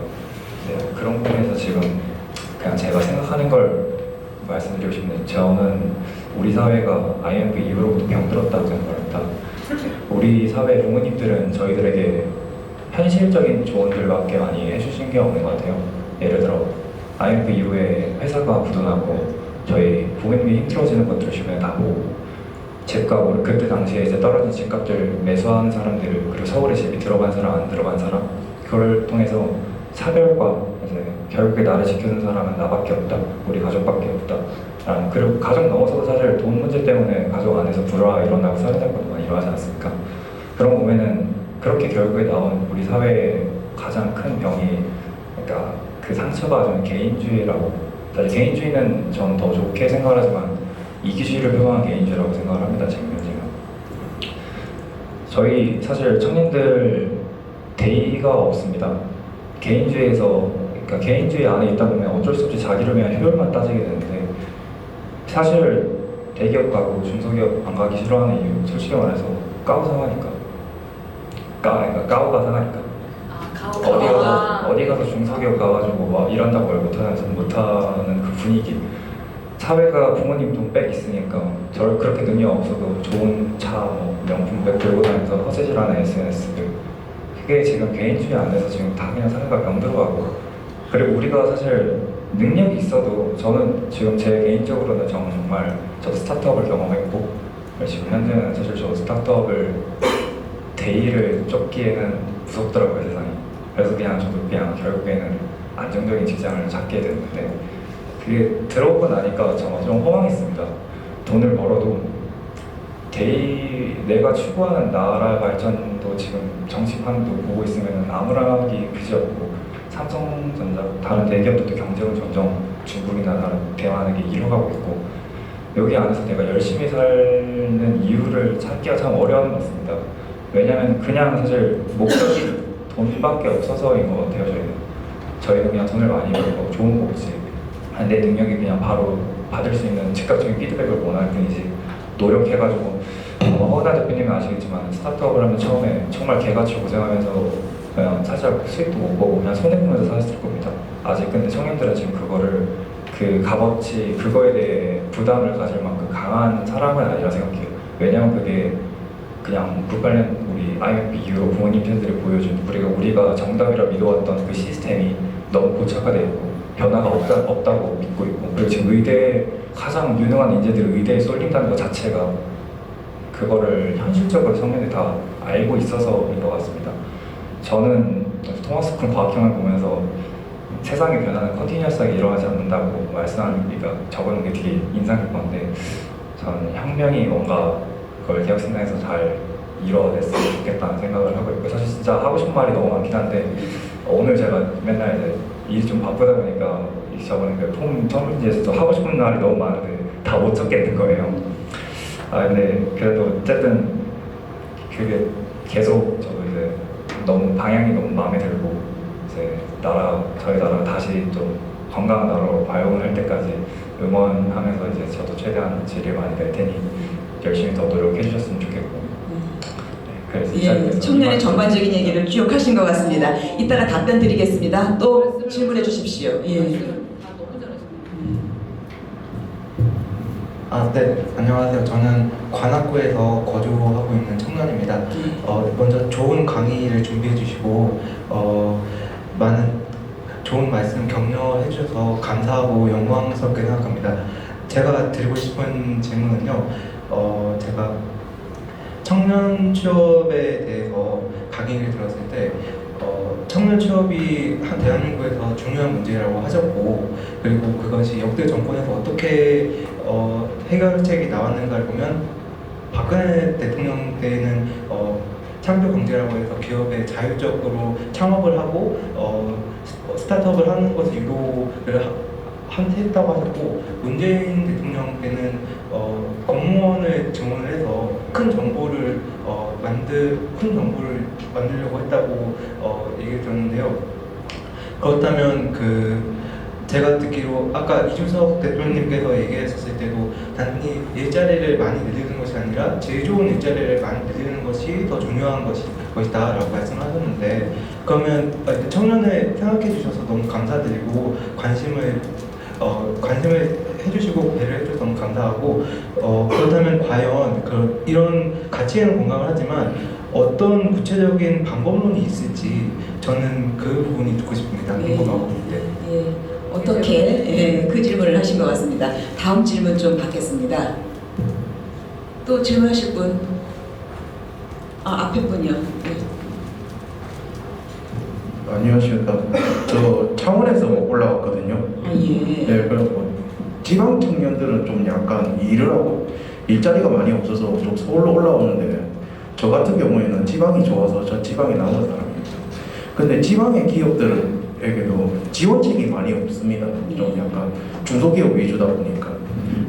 네, 그런 부분에서 지금 그냥 제가 생각하는 걸 말씀드리고 싶네요. 저는 우리 사회가 IMF 이후로부터 병들었다고 생각합니다. 우리 사회 부모님들은 저희들에게 현실적인 조언들밖에 많이 해주신 게 없는 것 같아요. 예를 들어 IMF 이후에 회사가 부도나고 저희 부모님이 힘들어지는 것들 주변에 다 보고 집값, 그때 당시에 이제 떨어진 집값들 매수하는 사람들 그리고 서울에 집이 들어간 사람 안 들어간 사람 그걸 통해서 차별과 이제 결국에 나를 지켜준 사람은 나밖에 없다, 우리 가족밖에 없다. 그리고 가족 넘어서도 사실 돈 문제 때문에 가족 안에서 불화가 일어나고 살인사건도 많이 일어나지 않습니까? 그런 거 보면은 그렇게 결국에 나온 우리 사회의 가장 큰 병이 그러니까 그 상처가 좀 개인주의라고. 사실 개인주의는 전 더 좋게 생각을 하지만 이기주의를 표방한 개인주의라고 생각을 합니다. 지금 현재는. 저희 사실 청년들 대의가 없습니다. 개인주의에서 그러니까 개인주의 안에 있다 보면 어쩔 수 없이 자기를 위한 효율만 따지게 되는데 사실 대기업 가고 중소기업 안 가기 싫어하는 이유 솔직히 말해서 까우 상하니까 그러니까 까우가 상하니까 어디 가서 중소기업 가가지고 막 일한다고 말 못하는 그 분위기 사회가 부모님 돈 백 있으니까 저를 그렇게 능력 없어도 좋은 차, 뭐 명품백 들고 다니면서 허세질하는 SNS들 그게 지금 개인주의 안에서 지금 다 그냥 사회가 병들어가고 그리고 우리가 사실 능력이 있어도 저는 지금 제 개인적으로는 정말 저도 스타트업을 경험했고 지금 현재는 사실 저 스타트업을 대의를 쫓기에는 무섭더라고요 세상이. 그래서 저도 결국에는 안정적인 직장을 찾게 됐는데 그게 들어오고 나니까 정말 좀 허망했습니다. 돈을 벌어도 내가 추구하는 나라 발전도 지금 정치판도 보고 있으면 아무락이 그지없고 삼성전자 다른 대기업들도 경쟁을 점점 중국이나 다른 대만에게 이뤄가고 있고 여기 안에서 내가 열심히 사는 이유를 찾기가 참 어려운 것 같습니다. 왜냐면 그냥 사실 목적이 돈밖에 없어서인 것 같아요. 저희는 그냥 돈을 많이 벌고 좋은 거지 내 능력이 그냥 바로 받을 수 있는 즉각적인 피드백을 원할 뿐이지 노력해가지고 허나 대표님은 아시겠지만 스타트업을 하면 처음에 정말 개같이 고생하면서 그냥 살짝 수익도 못 보고 그냥 손해보면서 살았을 겁니다. 아직 근데 청년들은 지금 그거를 그 값어치 그거에 대해 부담을 가질 만큼 강한 사람은 아니라 생각해요. 왜냐면 그게 그냥 98년 우리 IMF 이후로 부모님 세대들이 보여준 우리가 정답이라 믿어왔던 그 시스템이 너무 고착화되어 있고 변화가 없다고 믿고 있고 그리고 지금 의대 가장 유능한 인재들이 의대에 쏠린다는 것 자체가 그거를 현실적으로 청년들이 다 알고 있어서인 것 같습니다. 저는 토마스 쿤 과학형을 보면서 세상의 변화는 컨티뉴어스하게 일어나지 않는다고 말씀하는 얘기가 적어놓은 게 되게 인상 깊었는데 저는 혁명이 뭔가 그걸 개혁신당에서 잘 이뤄냈으면 좋겠다는 생각을 하고 있고 사실 진짜 하고 싶은 말이 너무 많긴 한데 오늘 제가 맨날 이제 일이 좀 바쁘다 보니까 저번에 폼 청문지에서도 하고 싶은 말이 너무 많은데 다 못 적겠는 거예요. 근데 그래도 어쨌든 그게 계속 저도 이제 너무 방향이 너무 마음에 들고 이제 저희 나라가 다시 좀 건강한 나라로 발원할 때까지 응원하면서 이제 저도 최대한 질을 많이 낼 테니 열심히 더 노력해 주셨으면 좋겠고 그래서 예, 청년의 전반적인 얘기를 쭉 하신 것 같습니다. 이따가 답변 드리겠습니다. 또 질문해 주십시오. 예. 네, 안녕하세요. 저는 관악구에서 거주하고 있는 청년입니다. 먼저 좋은 강의를 준비해 주시고 많은 좋은 말씀 격려해 주셔서 감사하고 영광스럽게 생각합니다. 제가 드리고 싶은 질문은요. 제가 청년 취업에 대해서 강의를 들었을 때 청년 취업이 한 대한민국에서 중요한 문제라고 하셨고 그리고 그것이 역대 정권에서 어떻게 해결책이 나왔는가를 보면 박근혜 대통령 때는 창조 경제라고 해서 기업에 자율적으로 창업을 하고 스타트업을 하는 것을 유도를 했다고 하셨고 문재인 대통령 때는 공무원을 증원을 해서 큰 정보를 만들려고 했다고 얘기를 들었는데요. 그렇다면 제가 듣기로 아까 이준석 대표님께서 얘기했었을 때도 단지 일자리를 많이 늘리는 것이 아니라 질 좋은 일자리를 많이 늘리는 것이 더 중요한 것이다 라고 말씀하셨는데 그러면 청년을 생각해 주셔서 너무 감사드리고 관심을 해주시고 배려해 주셔서 너무 감사하고 그렇다면 과연 이런 가치에는 공감을 하지만 어떤 구체적인 방법론이 있을지 저는 그 부분이 듣고 싶습니다. 궁금하고 예, 어떻게 그 질문을 하신 것 같습니다. 다음 질문 좀 받겠습니다. 또 질문하실 분? 앞에 분이요. 안녕하십니까. 저 창원에서 올라왔거든요. 예. 네, 그래서 지방 청년들은 좀 약간 일을 하고 일자리가 많이 없어서 좀 서울로 올라오는데 저 같은 경우에는 지방이 좋아서 저 지방에 남은 사람입니다. 근데 지방의 기업들에게도 지원책이 많이 없습니다. 좀 약간 중소기업 위주다 보니까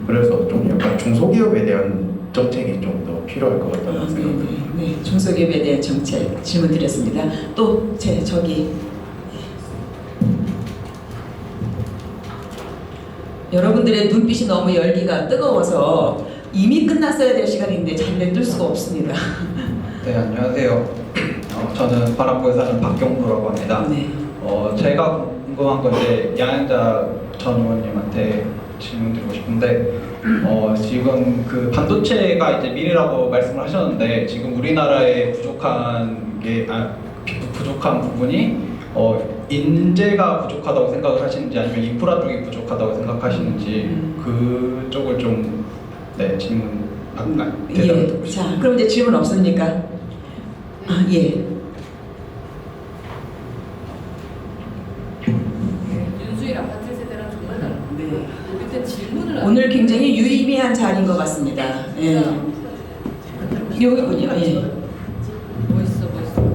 그래서 좀 약간 중소기업에 대한 정책이 좀 더 필요할 것 같다는 생각입니다. 네, 중소기업에 대한 정책 질문 드렸습니다. 또 저기 여러분들의 눈빛이 너무 열기가 뜨거워서 이미 끝났어야 될 시간인데 자리를 뜰 수가 없습니다. 네, 안녕하세요. 저는 관악구에 사는 박경무라고 합니다. 네. 제가 궁금한 건데 양양자 전 의원님한테 질문 드리고 싶은데 지금 그 반도체가 이제 미래라고 말씀을 하셨는데 지금 우리나라의 부족한 부분이 인재가 부족하다고 생각을 하시는지 아니면 인프라 쪽이 부족하다고 생각하시는지 그쪽을 좀 질문 대답을 듣고 싶습니다. 자, 그럼 이제 질문 없습니까? 예. 윤수일 아파트 세대랑 정말 다른데 일단 질문을 오늘 굉장히 유의미한 자리인 것 같습니다. 예. 여기군요. 예.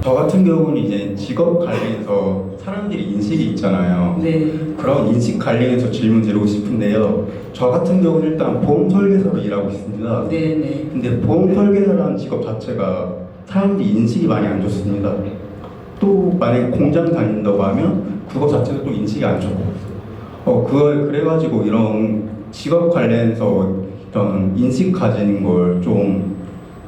저 같은 경우는 이제 직업 관련해서 사람들이 인식이 있잖아요. 네. 그런 인식 관련해서 질문 드리고 싶은데요. 저 같은 경우는 일단 보험 설계사로 일하고 있습니다. 네네. 근데 보험 설계사라는 직업 자체가 사람들이 인식이 많이 안 좋습니다. 또 만약에 공장 다닌다고 하면 그거 자체도 또 인식이 안 좋고 그래가지고 이런 직업 관련해서 이런 인식 가지는 걸 좀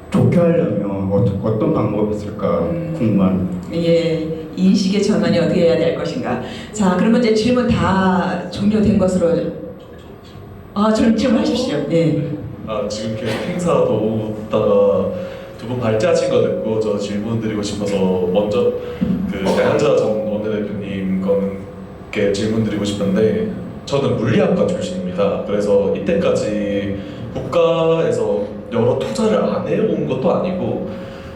좋게 하려면 어떤 방법이 있을까 궁금합니다. 예, 인식의 전환이 어떻게 해야 될 것인가. 자, 그러면 이제 질문 다 종료된 것으로 질문하십시오. 예. 지금 계속 행사도 다가 두 분 발제하신 거 듣고 저 질문 드리고 싶어서 먼저 그 양자 전 원내대표님 거는 질문 드리고 싶은데 저는 물리학과 출신입니다. 그래서 이때까지 국가에서 여러 투자를 안 해온 것도 아니고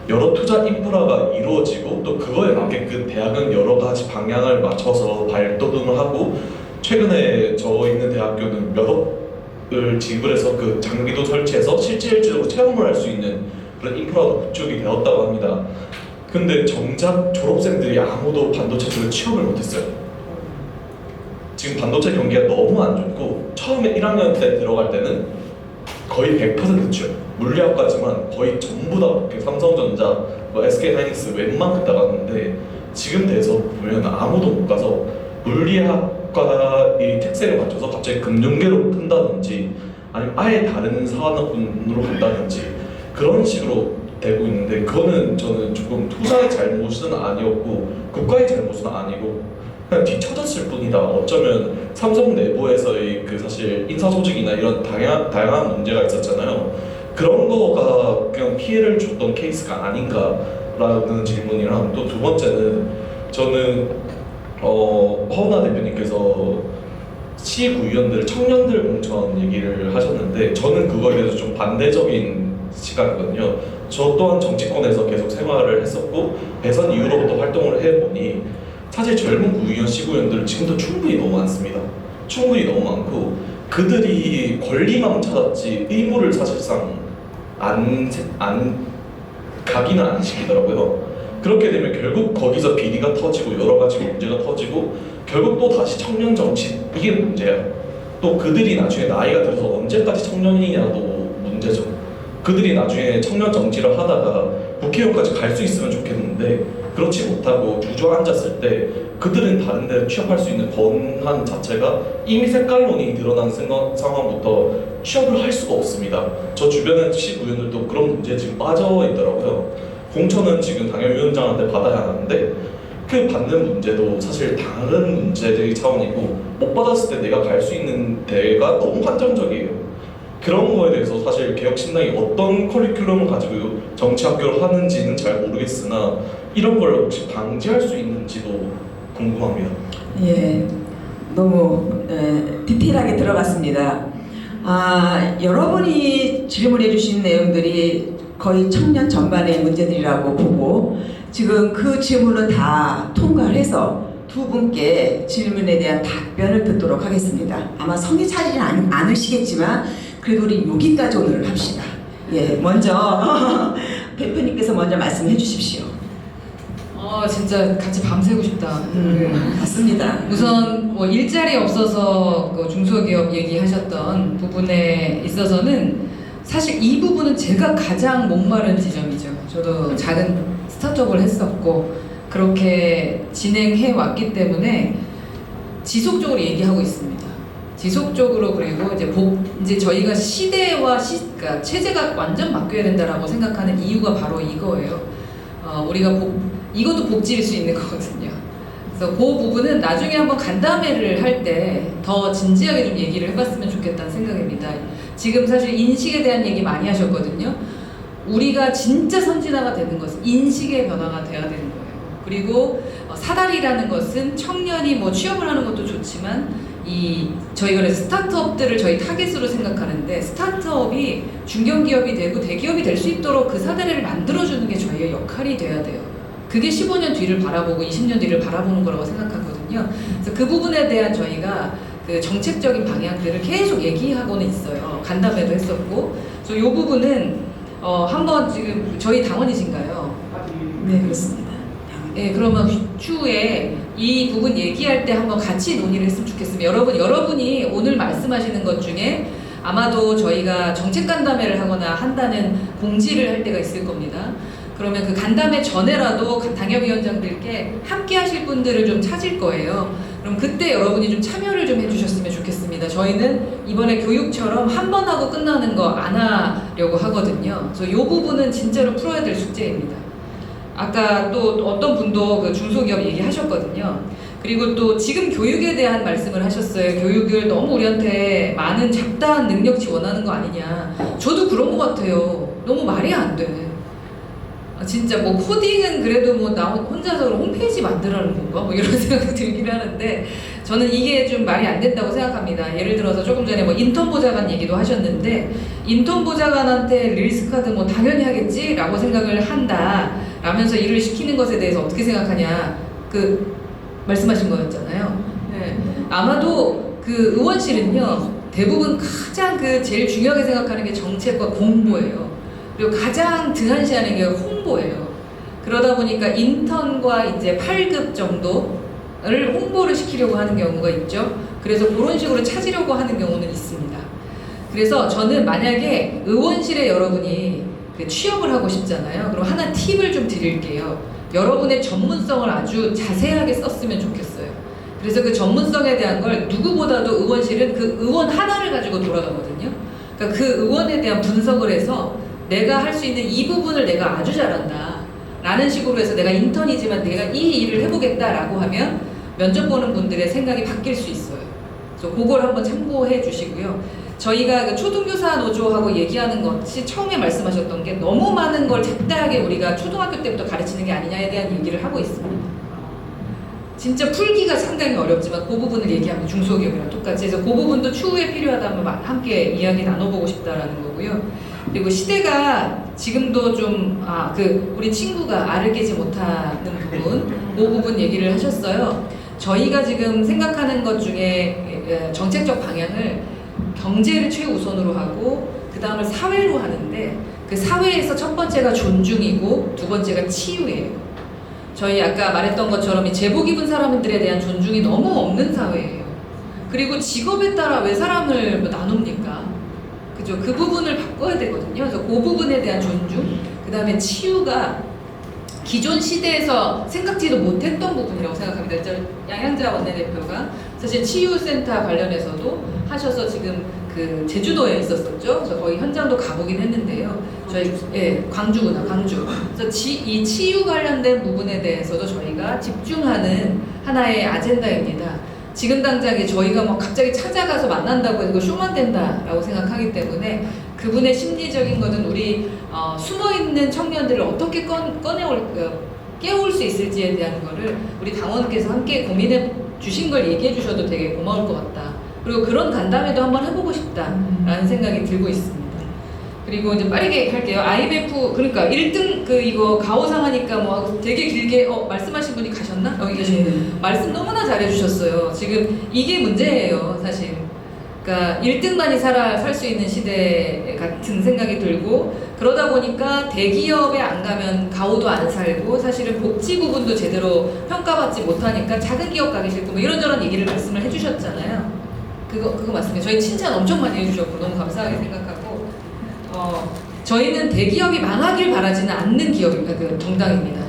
여러 투자 인프라가 이루어지고 또 그거에 맞게끔 대학은 여러 가지 방향을 맞춰서 발돋움을 하고 최근에 저 있는 대학교는 몇 억을 지불해서 그 장비도 설치해서 실질적으로 체험을 할 수 있는 그런 인프라도 구축이 되었다고 합니다. 근데 정작 졸업생들이 아무도 반도체 쪽에 취업을 못했어요. 지금 반도체 경기가 너무 안 좋고 처음에 1학년 때 들어갈 때는 거의 100% 취업. 물리학과지만 거의 전부 다 삼성전자, SK하이닉스 웬만큼 다 갔는데 지금 돼서 보면 아무도 못 가서 물리학과의 특색에 맞춰서 갑자기 금융계로 튼다든지 아니면 아예 다른 산업군으로 간다든지 그런 식으로 되고 있는데 그거는 저는 조금 투자의 잘못은 아니었고 국가의 잘못은 아니고 그냥 뒤처졌을 뿐이다. 어쩌면 삼성 내부에서의 그 사실 인사조직이나 이런 다양한 문제가 있었잖아요. 그런 거가 그냥 피해를 줬던 케이스가 아닌가라는 질문이랑 또 두 번째는 저는 허은하 대표님께서 시구위원들 청년들 공천 얘기를 하셨는데 저는 그거에 대해서 좀 반대적인 시각이거든요. 저 또한 정치권에서 계속 생활을 했었고 대선 이후로부터 활동을 해보니 사실 젊은 구의원, 시구위원들은 지금도 충분히 너무 많습니다. 충분히 너무 많고 그들이 권리만 찾았지 의무를 사실상 가기는 안 시키더라고요. 그렇게 되면 결국 거기서 비리가 터지고 여러 가지 문제가 터지고 결국 또 다시 청년 정치 이게 문제야. 또 그들이 나중에 나이가 들어서 언제까지 청년이냐도 문제죠. 그들이 나중에 청년 정치를 하다가 국회의원까지 갈 수 있으면 좋겠는데 그렇지 못하고 주저앉았을 때 그들은 다른 데 취업할 수 있는 권한 자체가 이미 색깔론이 드러난 상황부터 취업을 할 수가 없습니다. 저 주변의 시구위원들도 그런 문제에 지금 빠져 있더라고요. 공천은 지금 당협위원장한테 받아야 하는데 그 받는 문제도 사실 다른 문제의 차원이고 못 받았을 때 내가 갈 수 있는 데가 너무 한정적이에요. 그런 거에 대해서 사실 개혁신당이 어떤 커리큘럼을 가지고 정치학교를 하는지는 잘 모르겠으나 이런 걸 혹시 방지할 수 있는지도 궁금합니다. 예, 너무 디테일하게 들어갔습니다. 여러분이 질문해 주신 내용들이 거의 청년 전반의 문제들이라고 보고 지금 그 질문은 다 통과를 해서 두 분께 질문에 대한 답변을 듣도록 하겠습니다. 아마 성의 차리진 않으시겠지만 그래도 우리 여기까지 오늘 합시다. 예, 먼저 대표님께서 먼저 말씀해 주십시오. 진짜 같이 밤새고 싶다. 맞습니다. 우선 뭐 일자리 없어서 그 중소기업 얘기하셨던 부분에 있어서는 사실 이 부분은 제가 가장 목마른 지점이죠. 저도 작은 스타트업을 했었고 그렇게 진행해 왔기 때문에 지속적으로 얘기하고 있습니다. 지속적으로. 그리고 이제 저희가 시대와 그러니까 체제가 완전 바뀌어야 된다라고 생각하는 이유가 바로 이거예요. 우리가 이것도 복지일 수 있는 거거든요. 그래서 그 부분은 나중에 한번 간담회를 할 때 더 진지하게 좀 얘기를 해봤으면 좋겠다는 생각입니다. 지금 사실 인식에 대한 얘기 많이 하셨거든요. 우리가 진짜 선진화가 되는 것은 인식의 변화가 돼야 되는 거예요. 그리고 사다리라는 것은 청년이 뭐 취업을 하는 것도 좋지만 저희가 그래서 스타트업들을 저희 타겟으로 생각하는데 스타트업이 중견기업이 되고 대기업이 될 수 있도록 그 사다리를 만들어주는 게 저희의 역할이 돼야 돼요. 그게 15년 뒤를 바라보고 20년 뒤를 바라보는 거라고 생각하거든요. 그래서 그 부분에 대한 저희가 그 정책적인 방향들을 계속 얘기하고는 있어요. 간담회도 했었고. 그래서 이 부분은 한번 지금 저희 당원이신가요? 네, 그렇습니다. 네, 그러면 추후에 이 부분 얘기할 때 한번 같이 논의를 했으면 좋겠습니다. 여러분이 오늘 말씀하시는 것 중에 아마도 저희가 정책 간담회를 하거나 한다는 공지를 할 때가 있을 겁니다. 그러면 그 간담회 전에라도 당협위원장들께 함께 하실 분들을 좀 찾을 거예요. 그럼 그때 여러분이 좀 참여를 좀 해주셨으면 좋겠습니다. 저희는 이번에 교육처럼 한 번 하고 끝나는 거 안 하려고 하거든요. 그래서 이 부분은 진짜로 풀어야 될 숙제입니다. 아까 또 어떤 분도 그 중소기업 얘기하셨거든요. 그리고 또 지금 교육에 대한 말씀을 하셨어요. 교육을 너무 우리한테 많은 잡다한 능력치 원하는 거 아니냐. 저도 그런 것 같아요. 너무 말이 안 돼. 진짜 뭐 코딩은 그래도 뭐 나 혼자서 홈페이지 만들라는 건가? 뭐 이런 생각이 들긴 하는데 저는 이게 좀 말이 안 된다고 생각합니다. 예를 들어서 조금 전에 뭐 인턴 보좌관 얘기도 하셨는데 인턴 보좌관한테 릴스 카드 뭐 당연히 하겠지? 라고 생각을 한다 라면서 일을 시키는 것에 대해서 어떻게 생각하냐 그 말씀하신 거였잖아요. 네. 아마도 그 의원실은요 대부분 가장 그 제일 중요하게 생각하는 게 정책과 공보예요. 그리고 가장 등한시하는 게 홍보예요. 그러다 보니까 인턴과 이제 8급 정도를 홍보를 시키려고 하는 경우가 있죠. 그래서 그런 식으로 찾으려고 하는 경우는 있습니다. 그래서 저는 만약에 의원실에 여러분이 취업을 하고 싶잖아요. 그럼 하나 팁을 좀 드릴게요. 여러분의 전문성을 아주 자세하게 썼으면 좋겠어요. 그래서 그 전문성에 대한 걸 누구보다도 의원실은 그 의원 하나를 가지고 돌아가거든요. 그러니까 그 의원에 대한 분석을 해서 내가 할 수 있는 이 부분을 내가 아주 잘한다 라는 식으로 해서 내가 인턴이지만 내가 이 일을 해보겠다 라고 하면 면접 보는 분들의 생각이 바뀔 수 있어요. 그래서 그걸 한번 참고해 주시고요. 저희가 그 초등교사 노조하고 얘기하는 것이 처음에 말씀하셨던 게 너무 많은 걸 잡다하게 우리가 초등학교 때부터 가르치는 게 아니냐에 대한 얘기를 하고 있습니다. 진짜 풀기가 상당히 어렵지만 그 부분을 얘기하면 중소기업이랑 똑같이 해서 그 부분도 추후에 필요하다면 함께 이야기 나눠보고 싶다라는 거고요. 그리고 시대가 지금도 좀 우리 친구가 알을 깨지 못하는 부분 그 부분 얘기를 하셨어요. 저희가 지금 생각하는 것 중에 정책적 방향을 경제를 최우선으로 하고 그 다음을 사회로 하는데 그 사회에서 첫 번째가 존중이고 두 번째가 치유예요. 저희 아까 말했던 것처럼 이 제복 입은 사람들에 대한 존중이 너무 없는 사회예요. 그리고 직업에 따라 왜 사람을 나눕니까? 그죠? 그 부분을 바꿔야 되거든요. 그래서 그 부분에 대한 존중, 그 다음에 치유가 기존 시대에서 생각지도 못했던 부분이라고 생각합니다. 양양자 원내대표가 사실 치유센터 관련해서도 하셔서 지금 그 제주도에 있었었죠. 그래서 거기 현장도 가보긴 했는데요. 저희 광주구나, 광주. 그래서 이 치유 관련된 부분에 대해서도 저희가 집중하는 하나의 아젠다입니다. 지금 당장에 저희가 뭐 갑자기 찾아가서 만난다고 해서 쇼만 된다라고 생각하기 때문에 그분의 심리적인 거는 우리 숨어있는 청년들을 어떻게 깨울 수 있을지에 대한 거를 우리 당원께서 함께 고민해 주신 걸 얘기해 주셔도 되게 고마울 것 같다. 그리고 그런 간담회도 한번 해보고 싶다라는 생각이 들고 있습니다. 그리고 이제 빠르게 할게요. IMF 그러니까 1등 이거 가오상 하니까 뭐 되게 길게 말씀하신 분이 가셨나? 여기 계신 말씀 너무나 잘해주셨어요. 지금 이게 문제예요, 사실. 그러니까 1등만이 살 수 있는 시대 같은 생각이 들고 그러다 보니까 대기업에 안 가면 가오도 안 살고 사실은 복지 부분도 제대로 평가받지 못하니까 작은 기업 가기 싫고 뭐 이런저런 얘기를 말씀을 해주셨잖아요. 그거 맞습니다. 저희 칭찬 엄청 많이 해주셨고 너무 감사하게 생각하고 저희는 대기업이 망하길 바라지는 않는 그 정당입니다.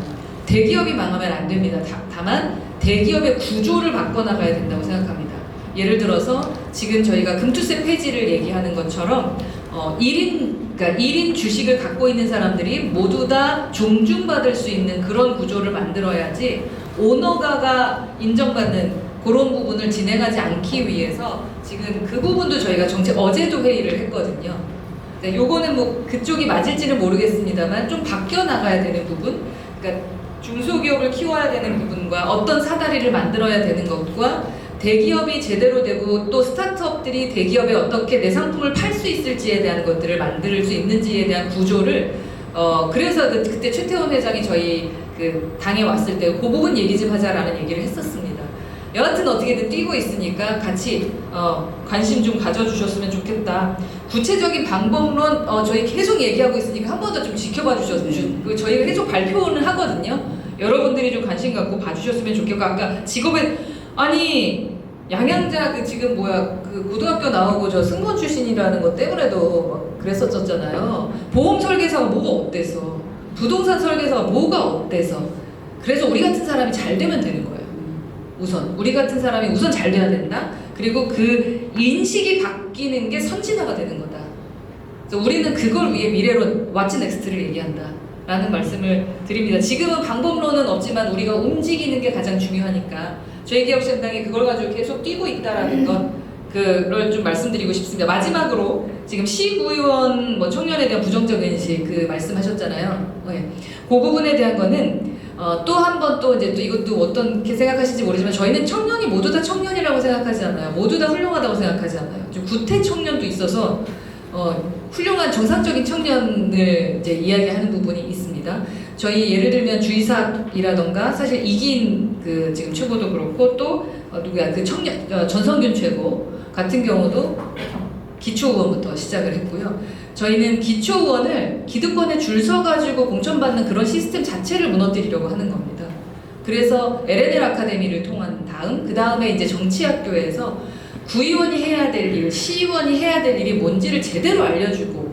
대기업이 망하면 안 됩니다. 다만 대기업의 구조를 바꿔나가야 된다고 생각합니다. 예를 들어서 지금 저희가 금투세 폐지를 얘기하는 것처럼 1인 주식을 갖고 있는 사람들이 모두 다 존중받을 수 있는 그런 구조를 만들어야지 오너가가 인정받는 그런 부분을 진행하지 않기 위해서 지금 그 부분도 저희가 어제도 회의를 했거든요. 네, 요거는 뭐 그쪽이 맞을지는 모르겠습니다만 좀 바뀌어 나가야 되는 부분, 그러니까 중소기업을 키워야 되는 부분과 어떤 사다리를 만들어야 되는 것과 대기업이 제대로 되고 또 스타트업들이 대기업에 어떻게 내 상품을 팔 수 있을지에 대한 것들을 만들 수 있는지에 대한 구조를 그래서 그때 최태원 회장이 저희 그 당에 왔을 때 그 부분 얘기 좀 하자라는 얘기를 했었습니다. 여하튼 어떻게든 뛰고 있으니까 같이 관심 좀 가져주셨으면 좋겠다. 구체적인 방법론 저희 계속 얘기하고 있으니까 한 번 더 좀 지켜봐 주셨으면 저희가 계속 발표는 하거든요. 여러분들이 좀 관심 갖고 봐주셨으면 좋겠고 아까 직업에 양양자 지금 고등학교 나오고 저 승무원 출신이라는 것 때문에도 그랬었잖아요. 보험 설계사가 뭐가 어때서 부동산 설계사가 뭐가 어때서 그래서 우리 같은 사람이 잘 되면 되는 거예요. 우선 우리 같은 사람이 우선 잘 돼야 된다. 그리고 그 인식이 바뀌는 게 선진화가 되는 거다. 그래서 우리는 그걸 위해 미래로 왓츠 넥스트를 얘기한다 라는 말씀을 드립니다. 지금은 방법론은 없지만 우리가 움직이는 게 가장 중요하니까 저희 기업신당이 그걸 가지고 계속 뛰고 있다라는 것 그걸 좀 말씀드리고 싶습니다. 마지막으로 지금 시구의원 뭐 청년에 대한 부정적 인식 그 말씀하셨잖아요. 네. 그 부분에 대한 거는 또 한 번 또 이제 또 이것도 어떻게 생각하실지 모르지만 저희는 청년이 모두 다 청년이라고 생각하지 않아요. 모두 다 훌륭하다고 생각하지 않아요. 좀 구태 청년도 있어서 훌륭한 정상적인 청년을 이제 이야기하는 부분이 있습니다. 저희 예를 들면 주이삭이라던가 사실 이긴 그 지금 최고도 그렇고 또 누구야 그 청년 전성균 최고 같은 경우도 기초의원부터 시작을 했고요. 저희는 기초의원을 기득권에 줄 서가지고 공천받는 그런 시스템 자체를 무너뜨리려고 하는 겁니다. 그래서 LNL 아카데미를 통한 다음 그 다음에 이제 정치학교에서 구의원이 해야 될 일, 시의원이 해야 될 일이 뭔지를 제대로 알려주고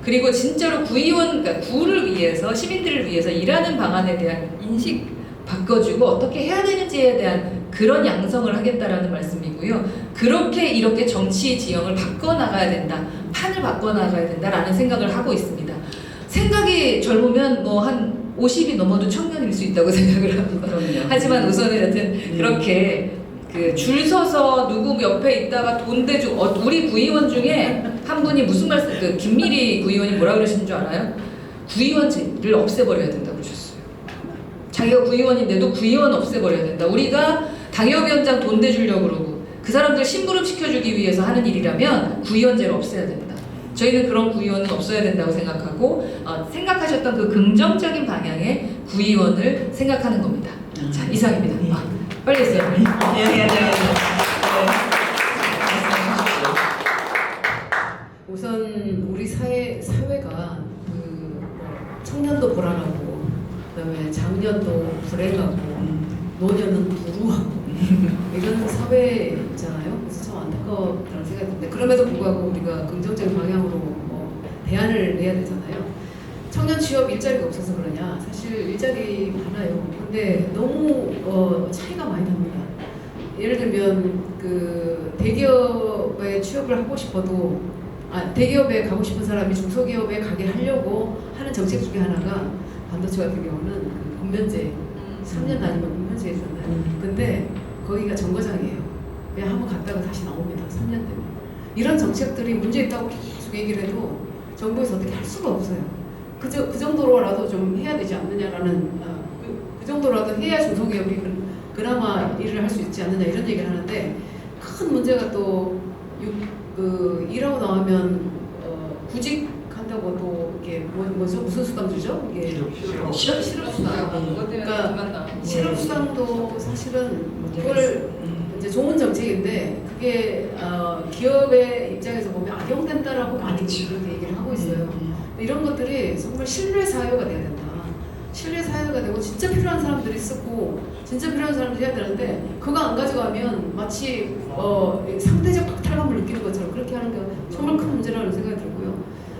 그리고 진짜로 구의원, 그러니까 구를 위해서 시민들을 위해서 일하는 방안에 대한 인식 바꿔주고 어떻게 해야 되는지에 대한 그런 양성을 하겠다라는 말씀이고요. 그렇게 이렇게 정치 지형을 바꿔나가야 된다. 판을 바꿔나가야 된다라는 생각을 하고 있습니다. 생각이 젊으면 뭐 한 50이 넘어도 청년일 수 있다고 생각을 합니다. 하지만 우선은 여튼 그렇게 그 줄 서서 누구 옆에 있다가 돈 대주고 우리 구의원 중에 한 분이 무슨 말씀 그 김미리 구의원이 뭐라 그러신 줄 알아요? 구의원제를 없애버려야 된다고 그러셨어요. 자기가 구의원인데도 구의원 없애버려야 된다. 우리가 당협위원장 돈 대주려고 그러고 그 사람들 심부름 시켜주기 위해서 하는 일이라면 구의원제를 없애야 된다. 저희는 그런 구의원은 없어야 된다고 생각하고 생각하셨던 그 긍정적인 방향의 구의원을 생각하는 겁니다. 자, 이상입니다. 빨리 했어요. 우선 우리 사회가 그 청년도 불안하고 그다음에 장년도 불행하고 노년은 부루하고 이런 사회잖아요. 그래서 참 안타깝다는 생각이 드는데 그럼에도 불구하고 우리가 긍정적인 방향으로 대안을 내야 되잖아요. 청년 취업 일자리가 없어서 그러냐? 사실 일자리 많아요. 근데 너무 차이가 많이 납니다. 예를 들면 그 대기업에 취업을 하고 싶어도 대기업에 가고 싶은 사람이 중소기업에 가게 하려고 하는 정책 중에 하나가 반도체 같은 경우는 그 군면제 3년 다니면 군면제 있잖아요. 근데 거기가 정거장이에요. 그냥 한번 갔다가 다시 나옵니다. 3년 되면. 이런 정책들이 문제 있다고 계속 얘기를 해도 정부에서 어떻게 할 수가 없어요. 그 정도로라도 좀 해야 되지 않느냐라는 그 정도라도 해야 중소기업이 그나마 일을 할 수 있지 않느냐 이런 얘기를 하는데 큰 문제가 또 일하고 나오면 구직한다고 또 이게 뭐죠 무슨 수당 주죠? 이게 실업수당. 그러니까 실업수당도 사실은 그걸 이제 좋은 정책인데 그게 기업의 입장에서 보면 악용된다라고 많이 그렇게 얘기를 하고 있어요. 이런 것들이 정말 신뢰 사회가 돼야 된다. 신뢰 사회가 되고 진짜 필요한 사람들이 쓰고 진짜 필요한 사람들이 해야 되는데 그거 안 가져가면 마치 상대적 박탈감을 느끼는 것처럼 그렇게 하는 게 정말 큰 문제라는 생각이 들고요.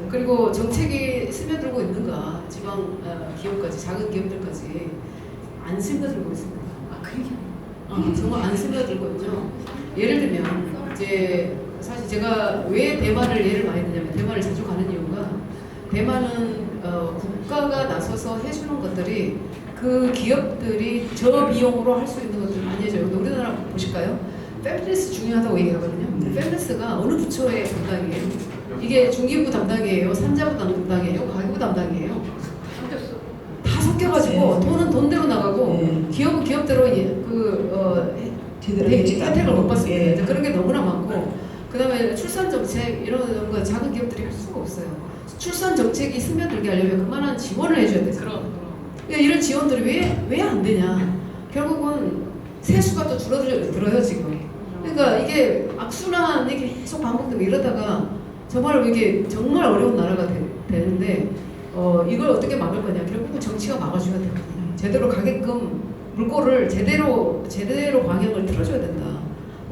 그리고 정책이 스며들고 있는가 지방 기업까지 작은 기업들까지 안 스며들고 있습니다. 정말 안 스며들고 있죠. 예를 들면 이제 사실 제가 왜 대만을 예를 많이 드냐면 대만을 자주 가는 이유가 대만은 국가가 나서서 해주는 것들이 그 기업들이 저비용으로 할 수 있는 것들을 많이 해줘요. 근데 우리나라 보실까요? 팹리스 중요하다고 얘기하거든요. 팹리스가 어느 부처의 담당이에요? 이게 중기부 담당이에요? 산자부 담당이에요? 가계부 담당이에요? 다 섞여가지고 돈은 돈대로 나가고 기업은 기업대로 혜택을 못 받습니다. 그런 게 너무나 많고 그 다음에 출산 정책 이런 거 작은 기업들이 할 수가 없어요. 출산 정책이 스며들게 하려면 그만한 지원을 해줘야 되잖아요. 그러니까 이런 지원들이 왜 안 되냐? 결국은 세수가 또 줄어들어요 지금. 그러니까 이게 악순환이 계속 반복되고 이러다가 정말 이게 정말 어려운 나라가 되는데 이걸 어떻게 막을 거냐? 결국은 정치가 막아줘야 되거든요. 제대로 가게끔 물꼬를 제대로 방향을 틀어줘야 된다.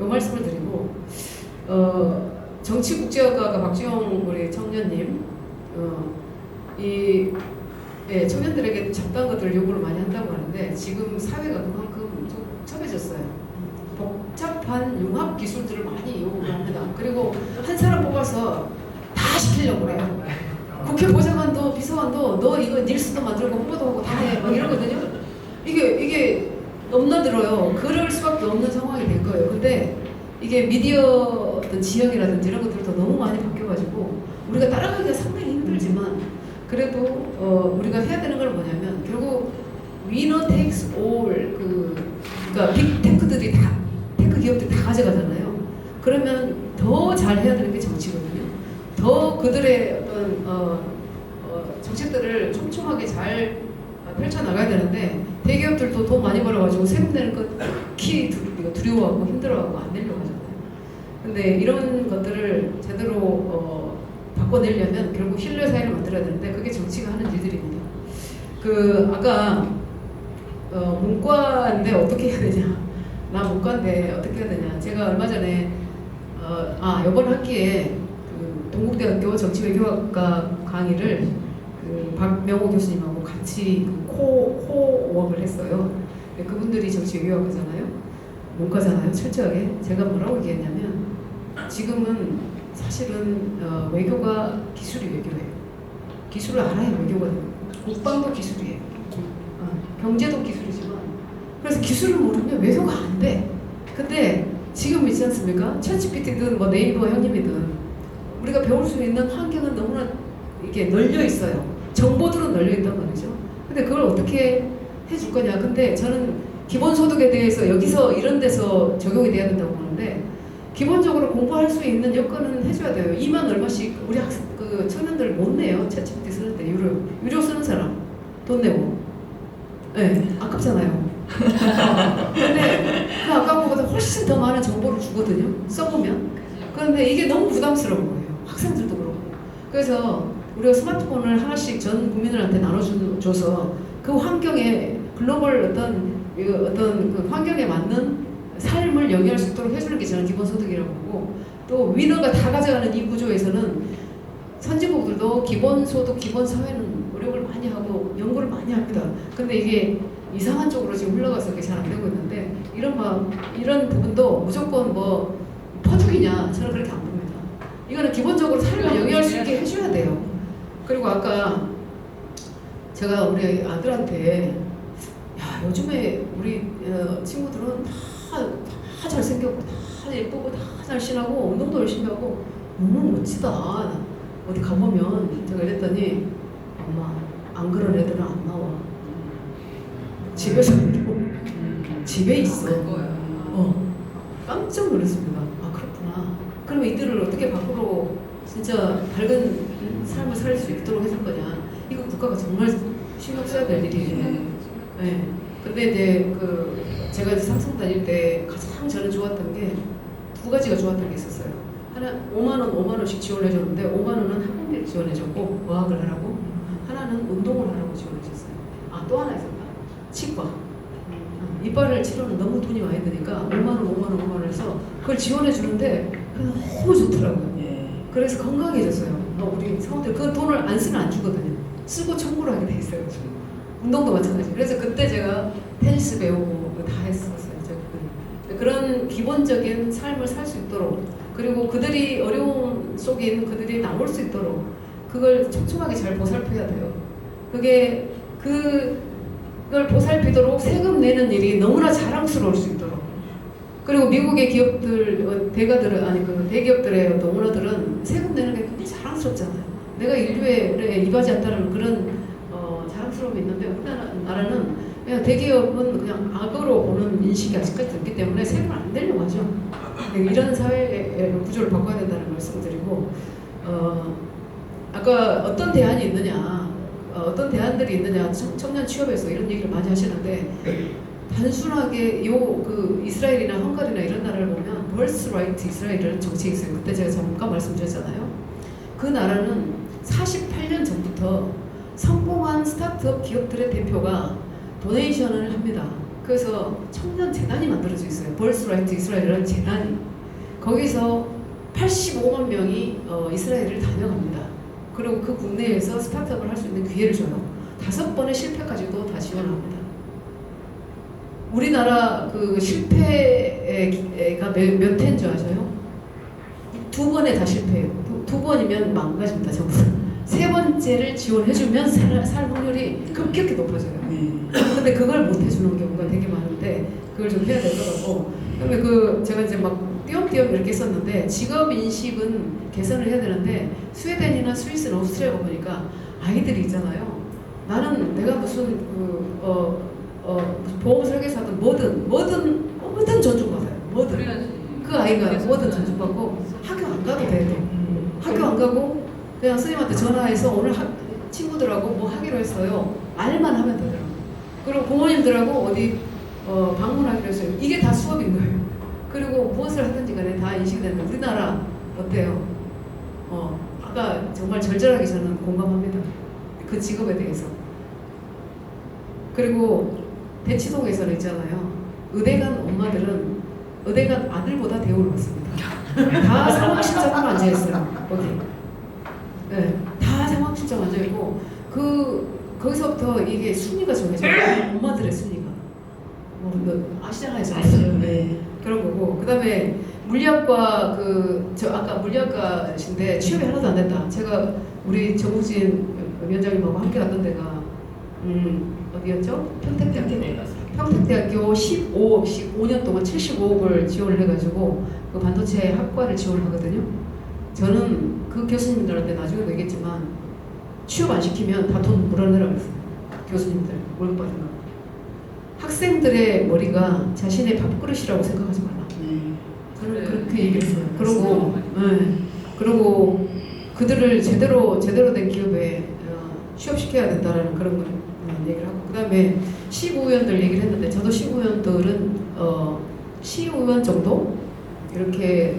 이 말씀을 드리고 정치국제학과가 박지영 우리 청년님 이 예, 청년들에게 적당한 것들을 요구를 많이 한다고 하는데 지금 사회가 그만큼 좀 복잡해졌어요. 복잡한 융합 기술들을 많이 요구를 합니다. 그리고 한 사람 뽑아서 다 시키려고 그래요. 국회 보좌관도 비서관도 너 이거 닐스도 만들고 홍보도 하고 다 해 막 이러거든요. 이게 넘나들어요. 그럴 수밖에 없는 상황이 된 거예요. 근데 이게 미디어 어떤 지형이라든지 이런 것들도 너무 많이 바뀌어가지고 우리가 따라가기가 상당히 힘들지만 그래도 우리가 해야 되는 걸 뭐냐면 결국 위너 테이크스 올 그러니까 빅테크들이 다 테크 기업들이 다 가져가잖아요. 그러면 더 잘 해야 되는 게 정치거든요. 더 그들의 어떤 정책들을 촘촘하게 잘 펼쳐 나가야 되는데 대기업들도 돈 많이 벌어가지고 세금 내는 것 특히 두려워하고 힘들어하고 안 내려고 하잖아요. 근데 이런 것들을 제대로 바꿔내려면 결국 신뢰 사회를 만들어야 되는데 그게 정치가 하는 일들입니다. 아까 문과인데 어떻게 해야 되냐? 나 문과인데 어떻게 해야 되냐? 제가 얼마 전에 이번 학기에 동국대학교 정치외교학과 강의를 박명호 교수님하고 같이 코워크를 했어요. 그분들이 정치외교학과잖아요. 문과잖아요. 철저하게. 제가 뭐라고 얘기했냐면 지금은 사실은 외교가 기술이 외교예요. 기술을 알아야 외교가 돼요. 국방도 기술이에요. 경제도 기술이지만 그래서 기술을 모르면 외교가 안 돼. 근데 지금 있지 않습니까? 챗GPT든 뭐 네이버 형님이든 우리가 배울 수 있는 환경은 너무나 이게 널려 있어요. 정보들은 널려 있단 말이죠. 근데 그걸 어떻게 해줄 거냐? 근데 저는 기본소득에 대해서 여기서 이런 데서 적용이 돼야 된다고 보는데 기본적으로 공부할 수 있는 여건은 해줘야 돼요. 2만 얼마씩 우리 청년들 못 내요. 챗GPT 쓰는 때 유료 쓰는 사람 돈 내고. 네, 아깝잖아요. 근데 그 아까운 것보다 훨씬 더 많은 정보를 주거든요. 써보면. 그런데 이게 너무 부담스러운 거예요. 학생들도 그렇고. 그래서 우리가 스마트폰을 하나씩 전 국민들한테 나눠줘서 그 환경에 글로벌 어떤 그 환경에 맞는 삶을 영위할 수 있도록 해주는 게 저는 기본소득이라고 보고 또 위너가 다 가져가는 이 구조에서는 선진국들도 기본소득, 기본사회는 노력을 많이 하고 연구를 많이 합니다. 근데 이게 이상한 쪽으로 지금 흘러가서 그게 잘 안 되고 있는데 이런 부분도 무조건 뭐 퍼주기냐 저는 그렇게 안 봅니다. 이거는 기본적으로 삶을 영위할 수 있게 해줘야 돼요. 그리고 아까 제가 우리 아들한테 야 요즘에 우리 친구들은 다 잘생겼고 다 예쁘고 다 날씬하고 운동도 열심히 하고 너무 멋지다. 어디 가보면 제가 이랬더니 엄마 안 그런 애들은 안 나와. 집에서 집에 있어. 깜짝 놀랐습니다. 아 그렇구나. 그러면 이들을 어떻게 밖으로 진짜 밝은 삶을 살 수 있도록 해줄 거냐? 이거 국가가 정말 신경 써야 될 일이에요. 네. 근데 이제 제가 이제 삼성 다닐 때 가장 저는 좋았던 게 두 가지가 좋았던 게 있었어요. 하나 5만 원씩 지원해줬는데 5만 원은 학원비를 지원해줬고 어학을 하라고 하나는 운동을 하라고 지원해줬어요. 또 하나 있었다. 치과. 이빨을 치료는 너무 돈이 많이 드니까 5만 원 해서 그걸 지원해 주는데 너무 좋더라고요. 그래서 건강해졌어요. 우리 사원들 그 돈을 안 쓰면 안 주거든요. 쓰고 청구를 하게 돼 있어요. 운동도 마찬가지. 그래서 그때 제가 테니스 배우고 다 했었어요. 그런 기본적인 삶을 살 수 있도록 그리고 그들이 어려움 속에 있는 그들이 나올 수 있도록 그걸 촘촘하게 잘 보살펴야 돼요. 그걸 보살피도록 세금 내는 일이 너무나 자랑스러울 수 있도록 그리고 미국의 기업들 대기업들의 어떤 오너들은 세금 내는 게 굉장히 자랑스럽잖아요. 내가 인류에 이바지 않다는 그런 자랑스러움이 있는데 우리나라는 그냥 대기업은 그냥 악으로 보는 인식이 아직까지 있기 때문에 세금을 안 내려고 하죠. 이런 사회의 구조를 바꿔야 된다는 말씀을 드리고 아까 어떤 대안이 있느냐 어떤 대안들이 있느냐 청년 취업에서 이런 얘기를 많이 하시는데 단순하게 이스라엘이나 헝가리나 이런 나라를 보면 벌스라이트 이스라엘이라는 정책이 있어요. 그때 제가 잠깐 말씀드렸잖아요. 그 나라는 48년 전부터 성공한 스타트업 기업들의 대표가 도네이션을 합니다. 그래서 청년 재단이 만들어져 있어요. 벌스라이트 이스라엘이라는 재단이. 거기서 85만 명이 이스라엘을 다녀갑니다. 그리고 그 국내에서 스타트업을 할 수 있는 기회를 줘요. 5번의 실패까지도 다 지원합니다. 우리나라 그 실패가 몇 회인 줄 아세요? 2번에 다 실패해요. 두 번이면 망가집니다, 전부. 3번째를 지원해주면 살 확률이 급격히 높아져요. 근데 그걸 못 해주는 경우가 되게 많은데 그걸 좀 해야 되더라고. 그다음에 제가 이제 막 띄엄띄엄 이렇게 썼는데 직업 인식은 개선을 해야 되는데 스웨덴이나 스위스나 오스트리아 보니까 아이들이 있잖아요. 나는 내가 무슨 보험 설계사든 뭐든 존중받아요. 그 아이가 뭐든 존중받고 학교 안 가도 돼요. 학교 안 가고 그냥 선생님한테 전화해서 오늘 친구들하고 뭐 하기로 했어요. 말만 하면 되더라고요. 그리고 부모님들하고 어디 방문하기로 했어요. 이게 다 수업인 거예요. 그리고 무엇을 하든지 간에 다 인식되는 우리나라 어때요? 아까 정말 절절하게 저는 공감합니다. 그 직업에 대해서. 그리고 대치동에서는 있잖아요. 의대간 엄마들은 의대간 아들보다 대우를 받습니다. 다 상황 신청하러 앉아있어요. 거기. 네, 다 상황 신청 앉아있고 거기서부터 이게 순위가 정해져요. 엄마들의 순위가. 아시잖아요. 아시죠. 네. 그런 거고. 그 다음에 물리학과 아까 물리학과신데 취업이 하나도 안 됐다. 제가 우리 정우진 위원장님하고 함께 갔던 데가 어디였죠? 평택대학교 15억씩 5년 동안 75억을 지원을 해가지고 그 반도체 학과를 지원하거든요. 저는 그 교수님들한테 나중에도 얘기했지만 취업 안 시키면 다 돈 물어내라고 했어요. 교수님들 월급 받은 거. 학생들의 머리가 자신의 밥그릇이라고 생각하지 말라. 저는 그렇게 얘기했어요. 그리고 그들을 제대로 된 기업에 취업시켜야 된다는 그런 걸 얘기를 하고, 그 다음에 시의원들 얘기를 했는데 저도 시의원들은 시의원 정도 이렇게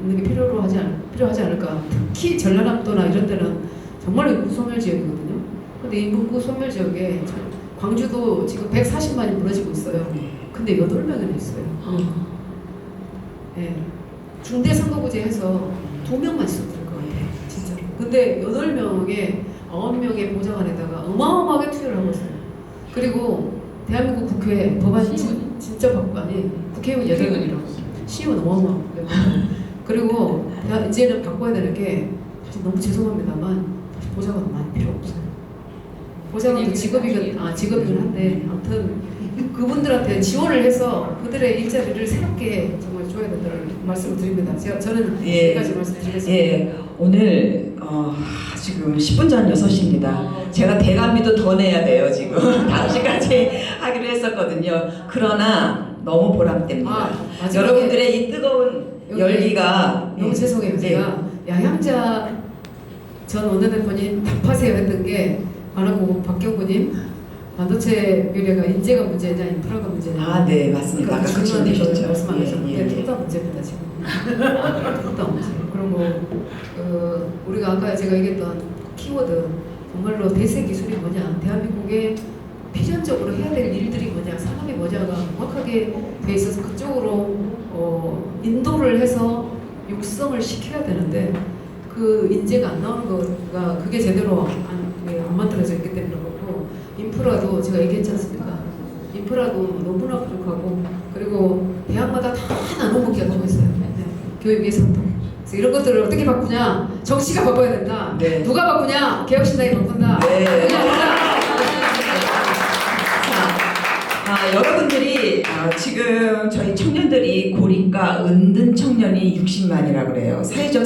있는 게 필요하지 않을까. 특히 전라남도나 이런 데는 정말 인구 소멸 지역이거든요. 근데 인구 소멸 지역에 광주도 지금 140만이 무너지고 있어요. 근데 8명이나 있어요. 네. 중대선거구제 해서 2명만 있어도 될 것 같아요. 진짜로. 근데 8명에 9명의 보좌관에다가 어마어마하게 투여를 하고 있어요. 그리고 대한민국 국회 법안 진짜 법안이 국회의원 8명이라고. 시의원 어마어마하고. 그리고 이제는 바꿔야 되는 게 사실 너무 죄송합니다만 보좌관 많이 필요 없어요. 보좌관도 직업이긴 한데 아무튼 그분들한테 지원을 해서 그들의 일자리를 새롭게 정말 줘야 된다는 말씀을 드립니다. 저는 여기까지 말씀드리겠습니다. 예, 오늘 지금 10분 전 6시입니다. 제가 대감비도 더 내야 돼요. 지금 5시까지 하기로 했었거든요. 그러나 너무 보람됩니다. 여러분들의 이 뜨거운 열기가 너무 죄송해요. 제가 양양자 전 원내대표님 답하세요 했던 게 바라고 박경구님 반도체 비례가 인재가 문제냐 인프라가 문제냐. 네, 맞습니다. 아까 그 질문 되셨죠. 말씀 안 하셨는데 둘 다 문제입니다 지금. 둘 다 문제. 그리고 우리가 아까 제가 얘기했던 키워드 정말로 대세 기술이 뭐냐, 대한민국에 필연적으로 해야 될 일들이 뭐냐, 산업이 뭐냐가 정확하게 돼 있어서 그쪽으로 인도를 해서 육성을 시켜야 되는데 그 인재가 안 나오는 거가 그게 제대로 안 만들어져 있기 때문에 그렇고, 인프라도 제가 얘기했지 않습니까? 인프라도 너무나 부족하고, 그리고 대학마다 다 나눠먹기가 너무 있어요. 교육 예산도. 그래서 이런 것들을 어떻게 바꾸냐? 정치가 바꿔야 된다. 누가 바꾸냐? 개혁신당이 바꾼다. 여러분들이 지금 저희 청년들이 고립과 은둔 청년이 60만이라고 그래요. 사회적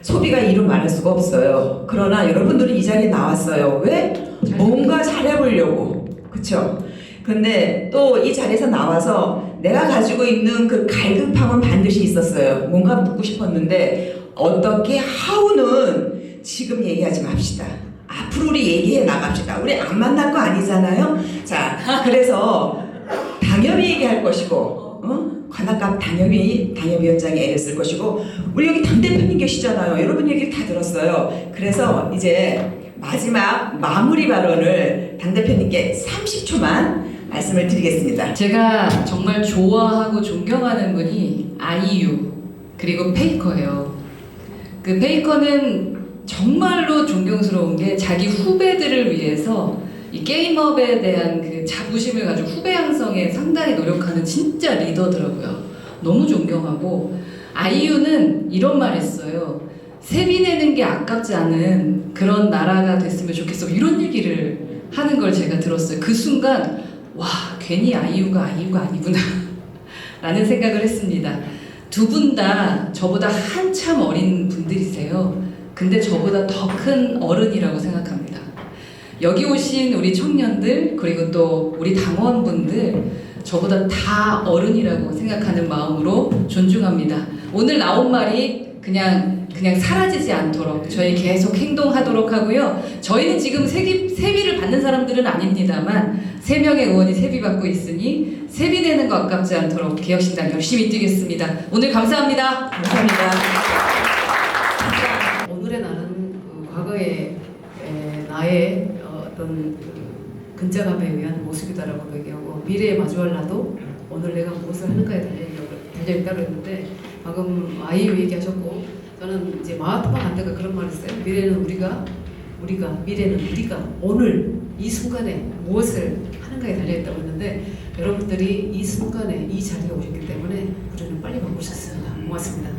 소비가 이루 말할 수가 없어요. 그러나 여러분들이 이 자리에 나왔어요. 왜? 뭔가 잘해보려고. 그쵸? 그런데 또 이 자리에서 나와서 내가 가지고 있는 그 갈급함은 반드시 있었어요. 뭔가 묻고 싶었는데 어떻게 하우는 지금 얘기하지 맙시다. 앞으로 우리 얘기해 나갑시다. 우리 안 만날 거 아니잖아요. 자, 그래서 당협이 얘기할 것이고, 관악갑 당협위원장이 애를 쓸 것이고, 우리 여기 당대표님 계시잖아요. 여러분 얘기를 다 들었어요. 그래서 이제 마지막 마무리 발언을 당대표님께 30초만 말씀을 드리겠습니다. 제가 정말 좋아하고 존경하는 분이 아이유 그리고 페이커예요. 그 페이커는 정말로 존경스러운 게 자기 후배들을 위해서 이 게임업에 대한 그 자부심을 가지고 후배 양성에 상당히 노력하는 진짜 리더더라고요. 너무 존경하고 아이유는 이런 말 했어요. 세비 내는 게 아깝지 않은 그런 나라가 됐으면 좋겠어. 이런 얘기를 하는 걸 제가 들었어요. 그 순간 와 괜히 아이유가 아니구나 라는 생각을 했습니다. 두 분 다 저보다 한참 어린 분들이세요. 근데 저보다 더 큰 어른이라고 생각합니다. 여기 오신 우리 청년들 그리고 또 우리 당원분들 저보다 다 어른이라고 생각하는 마음으로 존중합니다. 오늘 나온 말이 그냥 사라지지 않도록 저희 계속 행동하도록 하고요. 저희는 지금 세비를 받는 사람들은 아닙니다만 3명의 의원이 세비 받고 있으니 세비 내는 거 아깝지 않도록 개혁신당 열심히 뛰겠습니다. 오늘 감사합니다. 감사합니다. 오늘의 나는 그 과거의 나의 어떤 그 근자감에 의한 모습이다라고 얘기하고 미래에 마주할 나도 오늘 내가 무엇을 하는가에 달려있다고 했는데 방금 아이유 얘기하셨고 저는 이제 마하트마 간다가 그런 말을 했어요. 미래는 우리가 오늘 이 순간에 무엇을 하는가에 달려있다고 했는데 여러분들이 이 순간에 이 자리에 오셨기 때문에 우리는 빨리 바꾸셨습니다. 고맙습니다.